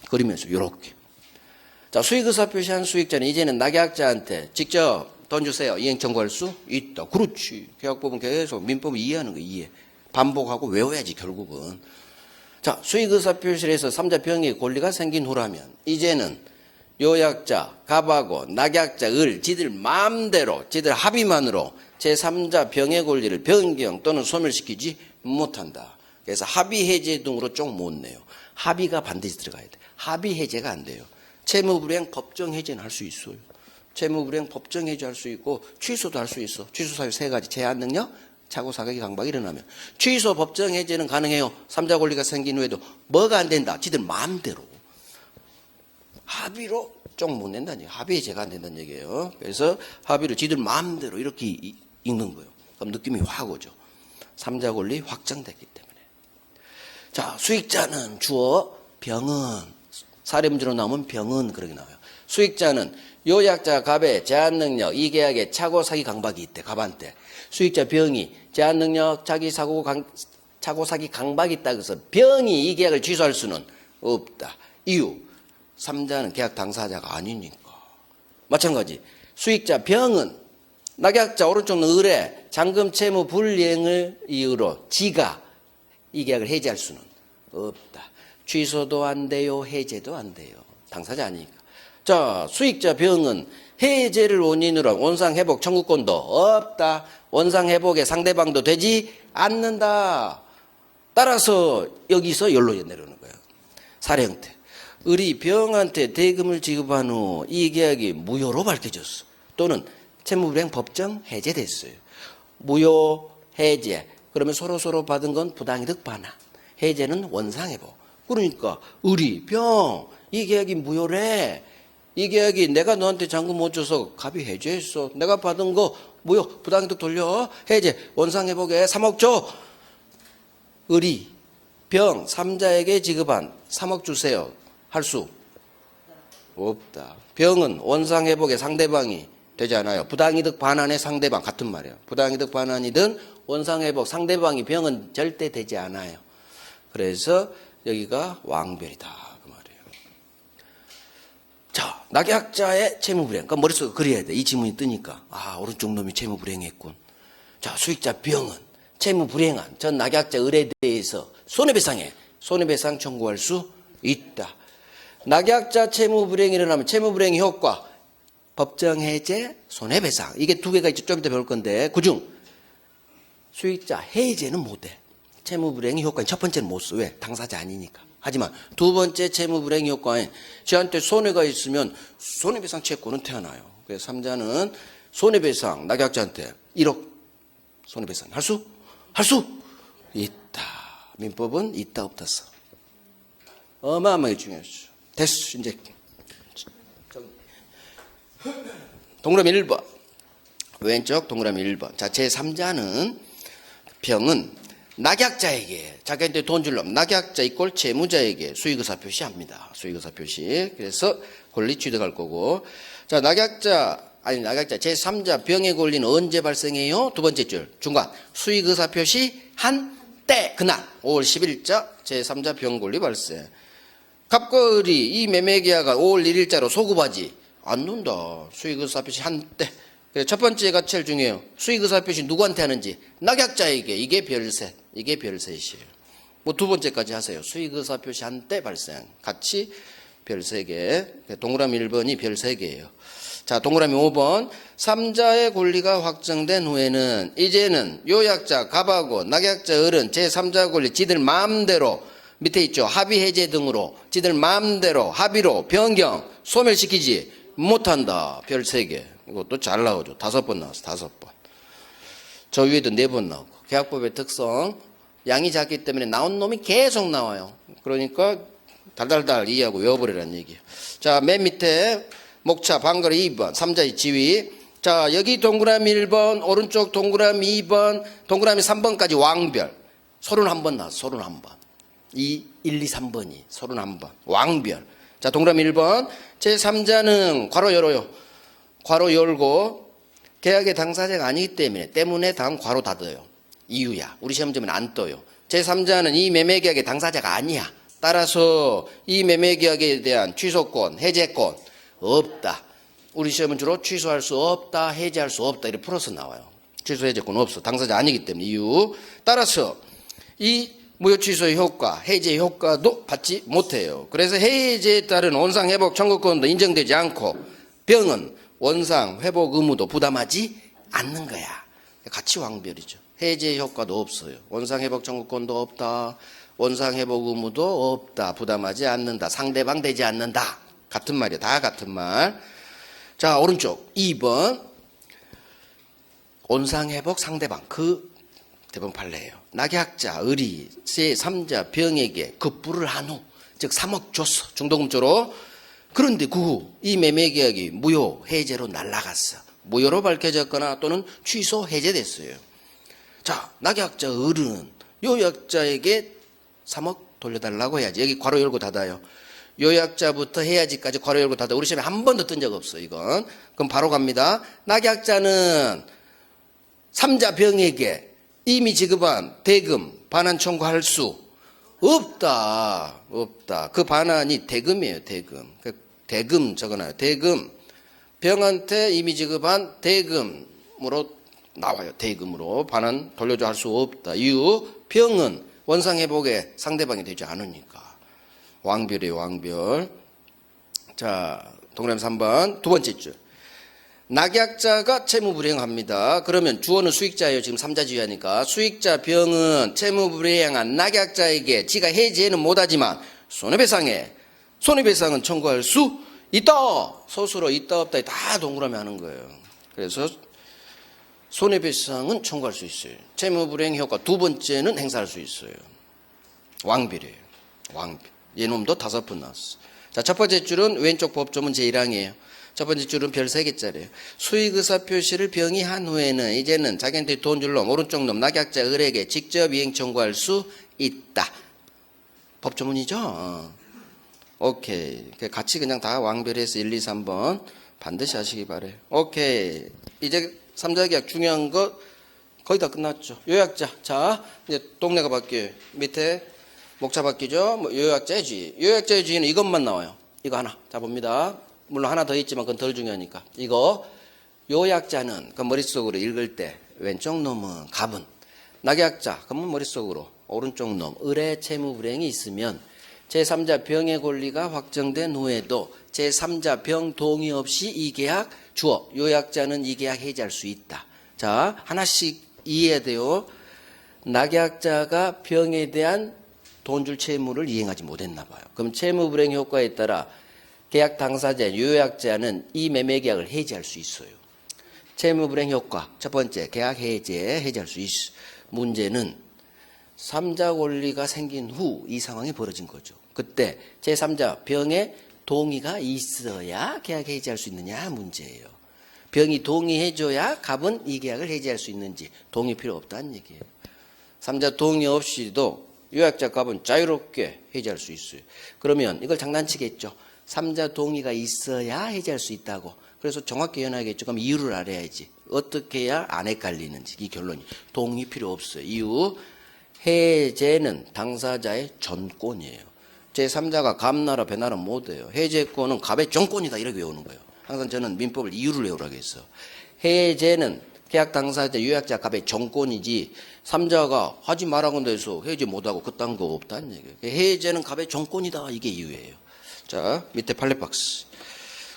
그리면서 요렇게. 자, 수익의사 표시한 수익자는 이제는 낙약자한테 직접 돈 주세요. 이행 청구할 수 있다. 그렇지. 계약법은 계속 민법을 이해하는 거 이해. 반복하고 외워야지 결국은. 자, 수익의사 표시를 해서 3자 병의 권리가 생긴 후라면 이제는 요약자, 갑하고 낙약자, 을, 지들 마음대로, 지들 합의만으로 제3자 병의 권리를 변경 또는 소멸시키지 못한다. 그래서 합의 해제 등으로 쪽 못 내요. 합의가 반드시 들어가야 돼. 합의 해제가 안 돼요. 채무불이행 법정 해제는 할 수 있어요. 채무불이행 법정 해제할 수 있고 취소도 할 수 있어. 취소 사유 3가지. 제한 능력, 착오 사각이 강박이 일어나면. 취소 법정 해제는 가능해요. 3자 권리가 생긴 후에도 뭐가 안 된다. 지들 마음대로. 합의로 쪽 못 낸다는 얘기예요. 합의 해제가 안 된다는 얘기예요. 그래서 합의를 지들 마음대로 이렇게 읽는 거예요. 그럼 느낌이 확 오죠. 3자 권리 확정됐기 때문에. 자, 수익자는 주어, 병은 사례 문제로 나오면 병은 그렇게 나와요. 수익자는 요약자 갑의 제한능력 이 계약에 차고 사기 강박이 있대. 갑한테. 수익자 병이 제한능력 차고 사기 강박이 있다 그래서 병이 이 계약을 취소할 수는 없다. 이유 3자는 계약 당사자가 아니니까. 마찬가지 수익자 병은 낙약자 오른쪽은 의뢰 잔금 채무 불이행을 이유로 지가 이 계약을 해지할 수는 없다. 취소도 안 돼요. 해제도 안 돼요. 당사자 아니니까. 자, 수익자 병은 해제를 원인으로 한 원상회복 청구권도 없다. 원상회복의 상대방도 되지 않는다. 따라서 여기서 연로에 내려오는 거예요. 사례 형태. 을이 병한테 대금을 지급한 후 이 계약이 무효로 밝혀졌어. 또는 채무불이행 법정 해제됐어요. 무효, 해제. 그러면 서로 받은 건 부당이득 반환. 해제는 원상회복. 그러니까 을이 병, 이 계약이 무효래. 이 계약이 내가 너한테 잔금 못 줘서 갑이 해제했어. 내가 받은 거 무효, 부당이득 돌려. 해제, 원상회복에 3억 줘. 을이 병 3자에게 지급한 3억 주세요. 할 수 없다. 병은 원상회복의 상대방이 되지 않아요. 부당이득 반환의 상대방 같은 말이에요. 부당이득 반환이든 원상회복 상대방이 병은 절대 되지 않아요. 그래서 여기가 왕별이다 그 말이에요. 자, 낙약자의 채무불이행. 그러니까 머릿속에 그려야 돼. 이 지문이 뜨니까 아 오른쪽 놈이 채무불이행했군. 자, 수익자 병은 채무불이행한 전 낙약자 을에 대해서 손해배상 청구할 수 있다. 낙약자 채무불이행이 일어나면 채무불이행의 효과 법정해제, 손해배상 이게 두 개가 있죠. 좀 이따 배울 건데 그중 수익자 해제는 못해. 채무불이행의 효과는 첫 번째는 못 써. 왜? 당사자 아니니까. 하지만 두 번째 채무불이행의 효과는 저한테 손해가 있으면 손해배상 채권은 태어나요. 그래서 3자는 손해배상 낙약자한테 1억 손해배상 할 수 있다. 민법은 있다 없다 써. 어마어마하게 중요하죠. 됐어. 이제 동그라미 1번 왼쪽 동그라미 1번. 자, 제3자는 병은 낙약자에게 자기한테 돈 주려면 낙약자 이꼴 채무자에게 수익의사 표시합니다. 수익의사 표시. 그래서 권리 취득할 거고. 자, 낙약자 제3자 병의 권리는 언제 발생해요? 두 번째 줄 중간 수익의사 표시 한 때 그날 5월 10일자 제3자 병 권리 발생. 갑과 을이 이 매매계약을 5월 1일자로 소급하지 않는다. 수익의사표시 한때. 첫 번째가 제일 중요해요. 수익의사표시 누구한테 하는지 낙약자에게. 이게 별셋. 이게 별셋이에요. 뭐 두 번째까지 하세요. 수익의사표시 한때 발생. 같이 별 3개. 동그라미 1번이 별 3개예요. 자, 동그라미 5번. 3자의 권리가 확정된 후에는 이제는 요약자 갑하고 낙약자 을은 제3자 권리 지들 마음대로 밑에 있죠. 합의 해제 등으로 지들 마음대로 합의로 변경 소멸시키지 못한다. 별 3개. 이것도 잘 나오죠. 5번 나왔어. 5번. 저 위에도 4번 나오고. 계약법의 특성 양이 작기 때문에 나온 놈이 계속 나와요. 그러니까 달달달 이해하고 외워버리라는 얘기예요. 자, 맨 밑에 목차 방거리 2번 3자의 지위. 자, 여기 동그라미 1번 오른쪽 동그라미 2번 동그라미 3번까지 왕별 31번 나왔어. 31번. 1, 2, 3번이 31번. 왕별. 자, 동그라미 1번. 제3자는 괄호 열어요. 괄호 열고 계약의 당사자가 아니기 때문에 다음 괄호 닫아요. 이유야. 우리 시험점은 안 떠요. 제3자는 이 매매계약의 당사자가 아니야. 따라서 이 매매계약에 대한 취소권, 해제권 없다. 우리 시험은 주로 취소할 수 없다, 해제할 수 없다 이렇게 풀어서 나와요. 취소, 해제권 없어. 당사자 아니기 때문에. 이유. 따라서 이 무효 취소의 효과, 해제 효과도 받지 못해요. 그래서 해제에 따른 원상 회복 청구권도 인정되지 않고 병은 원상 회복 의무도 부담하지 않는 거야. 같이 왕별이죠. 해제 효과도 없어요. 원상 회복 청구권도 없다. 원상 회복 의무도 없다. 부담하지 않는다. 상대방 되지 않는다. 같은 말이야. 다 같은 말. 자, 오른쪽 2번 원상 회복 상대방 그 대본 판례예요. 낙약자, 을이 제3자 병에게 급부를 한 후, 즉 3억 줬어. 중도금조로. 그런데 그 후 이 매매계약이 무효, 해제로 날아갔어. 무효로 밝혀졌거나 또는 취소, 해제됐어요. 자, 낙약자, 을은 요약자에게 3억 돌려달라고 해야지. 여기 괄호 열고 닫아요. 요약자부터 해야지까지 괄호 열고 닫아. 우리 시험에 한 번도 뜬 적 없어, 이건. 그럼 바로 갑니다. 낙약자는 삼자병에게 이미 지급한 대금, 반환 청구할 수 없다. 없다. 그 반환이 대금이에요, 대금. 대금 적어놔요. 대금. 병한테 이미 지급한 대금으로 나와요. 대금으로 반환 돌려줘 할 수 없다. 이유, 병은 원상회복에 상대방이 되지 않으니까. 왕별이에요, 왕별. 자, 동그라미 3번 두 번째 줄. 낙약자가 채무불이행합니다. 그러면 주어는 수익자예요. 지금 삼자지휘하니까. 수익자 병은 채무불이행한 낙약자에게 지가 해지는 못하지만 손해배상은 청구할 수 있다. 소수로 있다 없다 다 동그라미 하는 거예요. 그래서 손해배상은 청구할 수 있어요. 채무불이행 효과 두 번째는 행사할 수 있어요. 왕별이에요. 왕별. 얘놈도 5번 나왔어. 자, 첫 번째 줄은 왼쪽 법조문 제1항이에요. 첫 번째 줄은 별 3개짜리예요. 수익의사 표시를 병이 한 후에는 이제는 자기한테 돈 줄 놈, 오른쪽 놈, 낙약자 을에게 직접 이행 청구할 수 있다. 법조문이죠? 오케이. 같이 그냥 다 왕별해서 1, 2, 3번 반드시 하시기 바래요. 오케이. 이제 삼자계약 중요한 거 거의 다 끝났죠. 요약자. 자, 이제 동네가 바뀌어요. 밑에 목차 바뀌죠. 뭐 요약자의 주의. 요약자의 주의는 이것만 나와요. 이거 하나. 자, 봅니다. 물론 하나 더 있지만 그건 덜 중요하니까. 이거 요약자는 그 머릿속으로 읽을 때 왼쪽 놈은 갑은, 낙약자 그러면 머릿속으로 오른쪽 놈 을의 채무불이행이 있으면 제3자 병의 권리가 확정된 후에도 제3자 병 동의 없이 이 계약 주어 요약자는 이 계약 해지할 수 있다. 자, 하나씩 이해해야 돼요. 낙약자가 병에 대한 돈 줄 채무를 이행하지 못했나 봐요. 그럼 채무불이행 효과에 따라 계약 당사자 요약자는 이 매매 계약을 해지할 수 있어요. 채무불이행 효과 첫 번째 계약 해지할 수 있어. 문제는 3자 권리가 생긴 후 이 상황이 벌어진 거죠. 그때 제3자 병의 동의가 있어야 계약 해지할 수 있느냐 문제예요. 병이 동의해줘야 갑은 이 계약을 해지할 수 있는지 동의 필요 없다는 얘기예요. 3자 동의 없이도 요약자 갑은 자유롭게 해지할 수 있어요. 그러면 이걸 장난치겠죠. 3자 동의가 있어야 해지할 수 있다고. 그래서 정확히 연하겠죠. 그럼 이유를 알아야지. 어떻게 해야 안 헷갈리는지. 이 결론이. 동의 필요 없어요. 이유. 해제는 당사자의 전권이에요. 제3자가 갑나라 배나라 못해요. 해제권은 갑의 전권이다 이렇게 외우는 거예요. 항상 저는 민법을 이유를 외우라고 했어. 해제는 계약 당사자 요약자 갑의 전권이지 3자가 하지 말라고 해서 해제 못하고 그딴 거 없다는 얘기예요. 해제는 갑의 전권이다 이게 이유예요. 자, 밑에 팔레박스.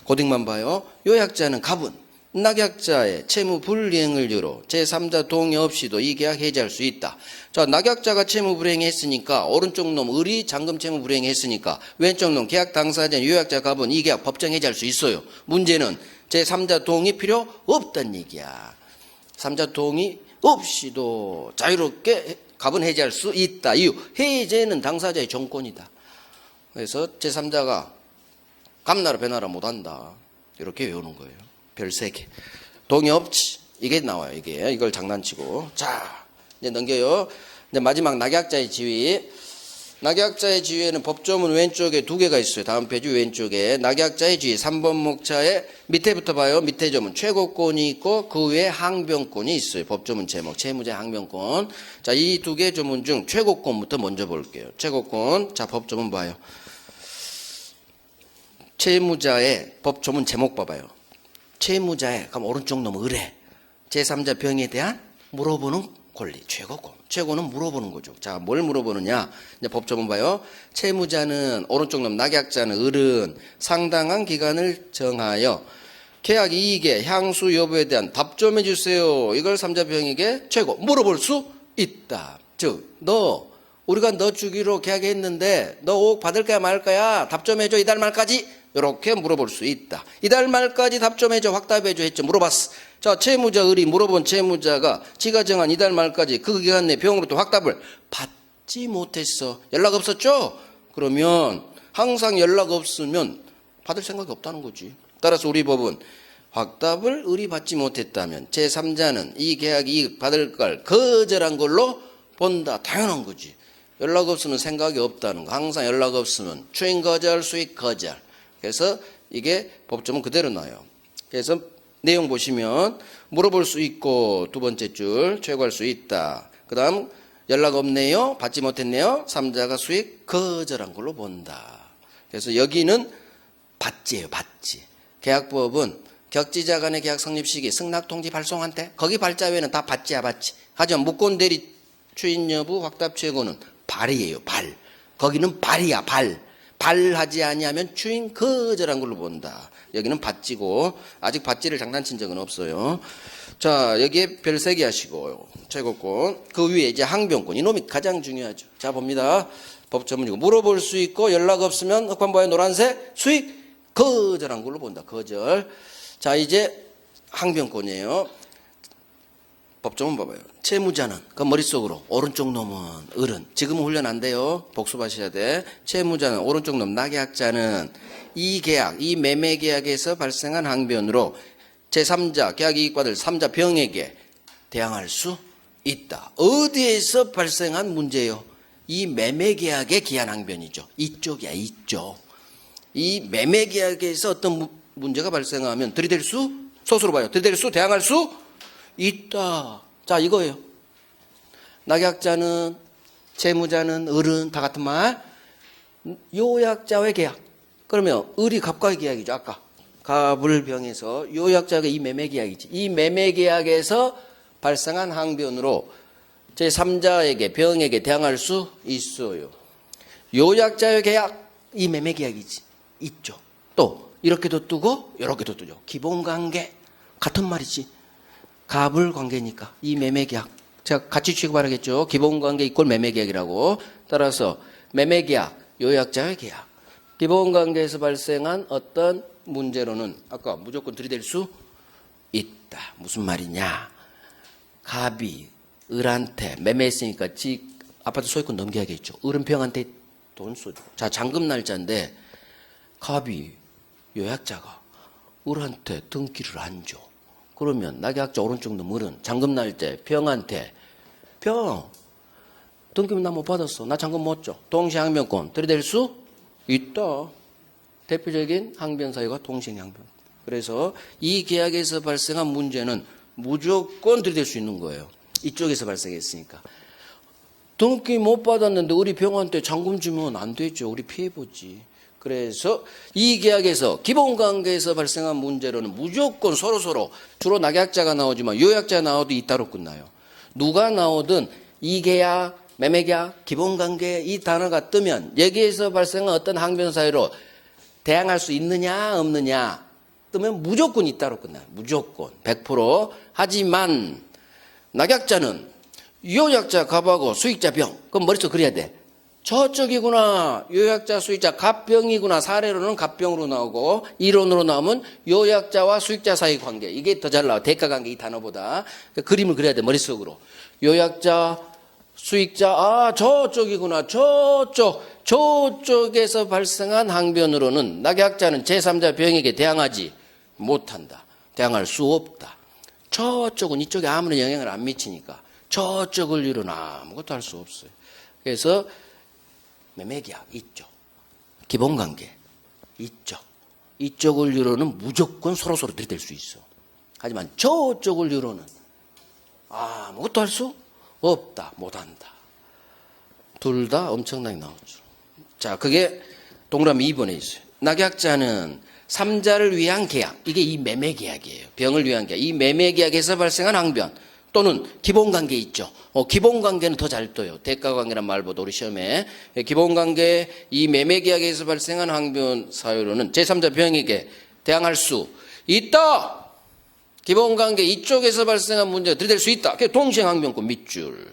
고딩만 봐요. 요약자는 갑은 낙약자의 채무 불이행을 이유로 제3자 동의 없이도 이 계약 해지할 수 있다. 자, 낙약자가 채무 불이행했으니까 오른쪽 놈 을이 잔금 채무 불이행했으니까 왼쪽 놈 계약 당사자 요약자 갑은 이 계약 법정 해지할 수 있어요. 문제는 제3자 동의 필요 없다는 얘기야. 3자 동의 없이도 자유롭게 갑은 해지할 수 있다. 이유. 해제는 당사자의 정권이다. 그래서 제3자가 갑나라 배나라 못한다. 이렇게 외우는 거예요. 별 3개. 동의 없지. 이게 나와요. 이걸 장난치고. 자, 이제 넘겨요. 이제 마지막 낙약자의 지위. 낙약자의 지위에는 법조문 왼쪽에 2개가 있어요. 다음 페이지 왼쪽에. 낙약자의 지위 3번 목차에 밑에부터 봐요. 밑에 조문 최고권이 있고 그 위에 항변권이 있어요. 법조문 제목. 채무자 항변권. 자, 이 2개 조문 중 최고권부터 먼저 볼게요. 최고권. 자, 법조문 봐요. 채무자의 법조문 제목 봐봐요. 채무자의 그럼 오른쪽 놈 의뢰 제3자 병에 대한 물어보는 권리 최고권. 최고는 물어보는 거죠. 자, 뭘 물어보느냐? 이제 법조문 봐요. 채무자는 오른쪽 놈 낙약자는 을은 상당한 기간을 정하여 계약 이익의 향수 여부에 대한 답 좀 해주세요. 이걸 3자 병에게 최고 물어볼 수 있다. 즉, 우리가 너 주기로 계약했는데 너 5억 받을 거야 말 거야? 답 좀 해줘. 이달 말까지. 이렇게 물어볼 수 있다. 이달 말까지 답 좀 해줘. 확답해줘 했죠. 물어봤어. 자, 채무자 을이 물어본 채무자가 지가 정한 이달 말까지 그 기간 내 병으로부터 확답을 받지 못했어. 연락 없었죠? 그러면 항상 연락 없으면 받을 생각이 없다는 거지. 따라서 우리 법은 확답을 을이 받지 못했다면 제3자는 이 계약 이익 받을 걸 거절한 걸로 본다. 당연한 거지. 연락 없으면 생각이 없다는 거. 항상 연락 없으면 추인 거절, 수익 거절. 그래서 이게 법조문 그대로 나와요. 그래서 내용 보시면 물어볼 수 있고 두 번째 줄 최고할 수 있다. 그 다음 연락 없네요. 받지 못했네요. 3자가 수익 거절한 걸로 본다. 그래서 여기는 받지예요. 받지. 계약법은 격지자 간의 계약 성립 시기 승낙통지 발송한 때 거기 발자 외에는 다 받지야 받지. 하지만 무권대리 추인 여부 확답 최고는 발이에요. 발. 거기는 발이야. 발. 발하지 아니하면 추인 거절한 걸로 본다. 여기는 받지고 아직 받지를 장난친 적은 없어요. 자, 여기에 별 3개 하시고 최고권. 그 위에 이제 항변권. 이놈이 가장 중요하죠. 자, 봅니다. 법조문이고 물어볼 수 있고 연락 없으면 흑판보에 노란색 수익 거절한 걸로 본다. 거절. 자, 이제 항변권이에요. 법조문 봐봐요. 채무자는 그 머릿속으로 오른쪽 놈은 어른. 지금은 훈련 안 돼요. 복습하셔야 돼. 채무자는 오른쪽 놈 낙약자는 이 계약, 이 매매 계약에서 발생한 항변으로 제3자 계약이익받을 3자 병에게 대항할 수 있다. 어디에서 발생한 문제요? 이 매매 계약의 기한 항변이죠. 이쪽이야. 이쪽. 이 매매 계약에서 어떤 문제가 발생하면 들이댈 수, 소수로 봐요. 들이댈 수, 대항할 수 있다. 자, 이거예요. 낙약자는, 채무자는, 을은 다 같은 말. 요약자의 계약. 그러면 을이 갑과의 계약이죠. 아까 갑을 병해서 요약자가 이 매매 계약이지. 이 매매 계약에서 발생한 항변으로 제3자에게 병에게 대항할 수 있어요. 요약자의 계약, 이 매매 계약이지. 있죠. 또 이렇게도 뜨고 이렇게도 뜨죠. 기본관계 같은 말이지. 갑을 관계니까 이 매매계약 제가 같이 취급하겠죠. 기본관계 이꼴 매매계약이라고. 따라서 매매계약, 요약자의 계약. 기본관계에서 발생한 어떤 문제로는 아까 무조건 들이댈 수 있다. 무슨 말이냐. 갑이 을한테 매매했으니까 지 아파트 소유권 넘겨야겠죠. 을은 병한테 돈 써줘. 자, 잔금 날짜인데 갑이 요약자가 을한테 등기를 안 줘. 그러면 낙약자 오른쪽 놈 을은 잔금 날 때 병한테 병 등기는 나 못 받았어. 나 잔금 못 줘. 동시항변권 들이댈 수 있다. 대표적인 항변 사유가 동시항변. 그래서 이 계약에서 발생한 문제는 무조건 들이댈 수 있는 거예요. 이쪽에서 발생했으니까. 등기 못 받았는데 우리 병한테 잔금 주면 안 되죠. 우리 피해보지. 그래서 이 계약에서 기본관계에서 발생한 문제로는 무조건 서로서로 주로 낙약자가 나오지만 요약자가 나와도 이따로 끝나요. 누가 나오든 이 계약, 매매계약, 기본관계 이 단어가 뜨면 여기에서 발생한 어떤 항변 사유로 대항할 수 있느냐 없느냐 뜨면 무조건 이따로 끝나요. 무조건 100%. 하지만 낙약자는 요약자 갑하고 수익자 병. 그럼 머릿속 그려야 돼. 저쪽이구나. 요약자 수익자 갑병이구나. 사례로는 갑병으로 나오고 이론으로 나오면 요약자와 수익자 사이 관계. 이게 더 잘 나와. 대가관계 이 단어보다. 그러니까 그림을 그려야 돼. 머릿속으로. 요약자 수익자 아 저쪽이구나. 저쪽에서 발생한 항변으로는 낙약자는 제3자 병에게 대항하지 못한다. 대항할 수 없다. 저쪽은 이쪽에 아무런 영향을 안 미치니까 저쪽을 이루는 아무것도 할 수 없어요. 그래서 매매계약 있죠. 기본관계 있죠. 이쪽을 이루는 무조건 서로서로 들이댈 수 있어. 하지만 저쪽을 이루는 아무것도 할 수 없다. 못한다. 둘 다 엄청나게 나오죠. 자, 그게 동그라미 2번에 있어요. 낙약자는 3자를 위한 계약. 이게 이 매매계약이에요. 병을 위한 계약. 이 매매계약에서 발생한 항변 또는 기본관계 있죠. 기본관계는 더 잘 떠요. 대가관계란 말보다 우리 시험에. 기본관계 이 매매계약에서 발생한 항변 사유로는 제3자 병에게 대항할 수 있다. 기본관계 이쪽에서 발생한 문제가 들이댈 수 있다. 그게 동시행항변권 밑줄.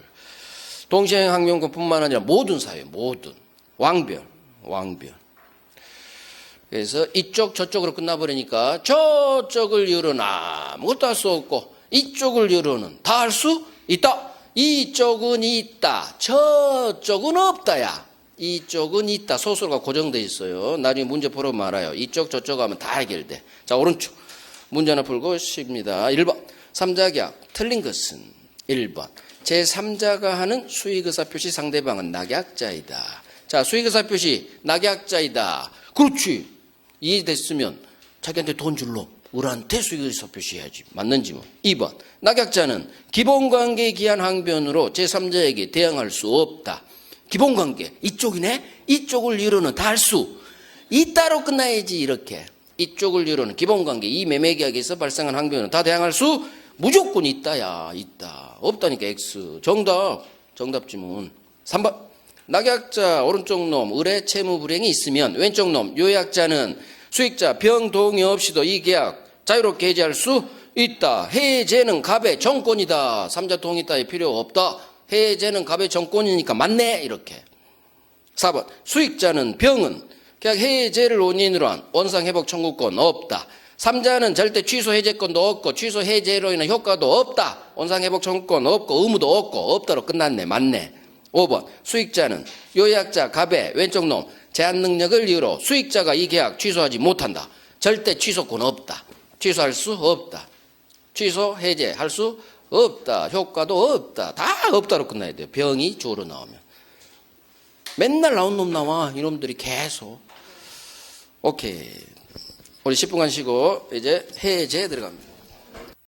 동시행항변권뿐만 아니라 모든 사유, 모든 왕변. 그래서 이쪽 저쪽으로 끝나버리니까 저쪽을 이유로는 아무것도 할 수 없고 이쪽을 이유로는 다 할 수 있다. 이쪽은 있다. 저쪽은 없다야. 이쪽은 있다. 소수가 고정돼 있어요. 나중에 문제 풀어보면 알아요. 이쪽 저쪽 하면 다 해결돼. 자, 오른쪽 문제 하나 풀고 쉽니다. 1번 3자 계약 틀린 것은 1번 제3자가 하는 수익의사표시 상대방은 낙약자이다. 자, 수익의사표시 낙약자이다. 그렇지. 이해됐으면 자기한테 돈 줄 놈, 을한테 수익의사표시 해야지. 맞는지 뭐. 2번. 낙약자는 기본관계에 기한 항변으로 제3자에게 대항할 수 없다. 기본관계. 이쪽이네? 이쪽을 이유로는 다 할 수 있다로 끝나야지. 이렇게. 이쪽을 이유로는 기본관계, 이 매매계약에서 발생한 항변은 다 대항할 수 무조건 있다야. 있다. 없다니까 X. 정답 지문. 3번. 낙약자 오른쪽 놈 을의 채무 불이행이 있으면 왼쪽 놈 요약자는 수익자 병 동의 없이도 이 계약 자유롭게 해지할 수 있다. 해제는 갑의 정권이다. 3자 동의 따위 필요 없다. 해제는 갑의 정권이니까 맞네. 이렇게. 4번. 수익자는 병은 계약 해제를 원인으로 한 원상회복 청구권 없다. 3자는 절대 취소 해제권도 없고 취소 해제로 인한 효과도 없다. 원상회복 청구권 없고 의무도 없고 없다로 끝났네. 맞네. 5번. 수익자는 요약자 갑의 왼쪽 놈 제한 능력을 이유로 수익자가 이 계약 취소하지 못한다. 절대 취소권 없다. 취소할 수 없다. 취소 해제할 수 없다. 효과도 없다. 다 없다로 끝나야 돼요. 병이 주어로 나오면. 맨날 나온 놈 나와. 이놈들이 계속. 오케이. 우리 10분간 쉬고 이제 해제 들어갑니다.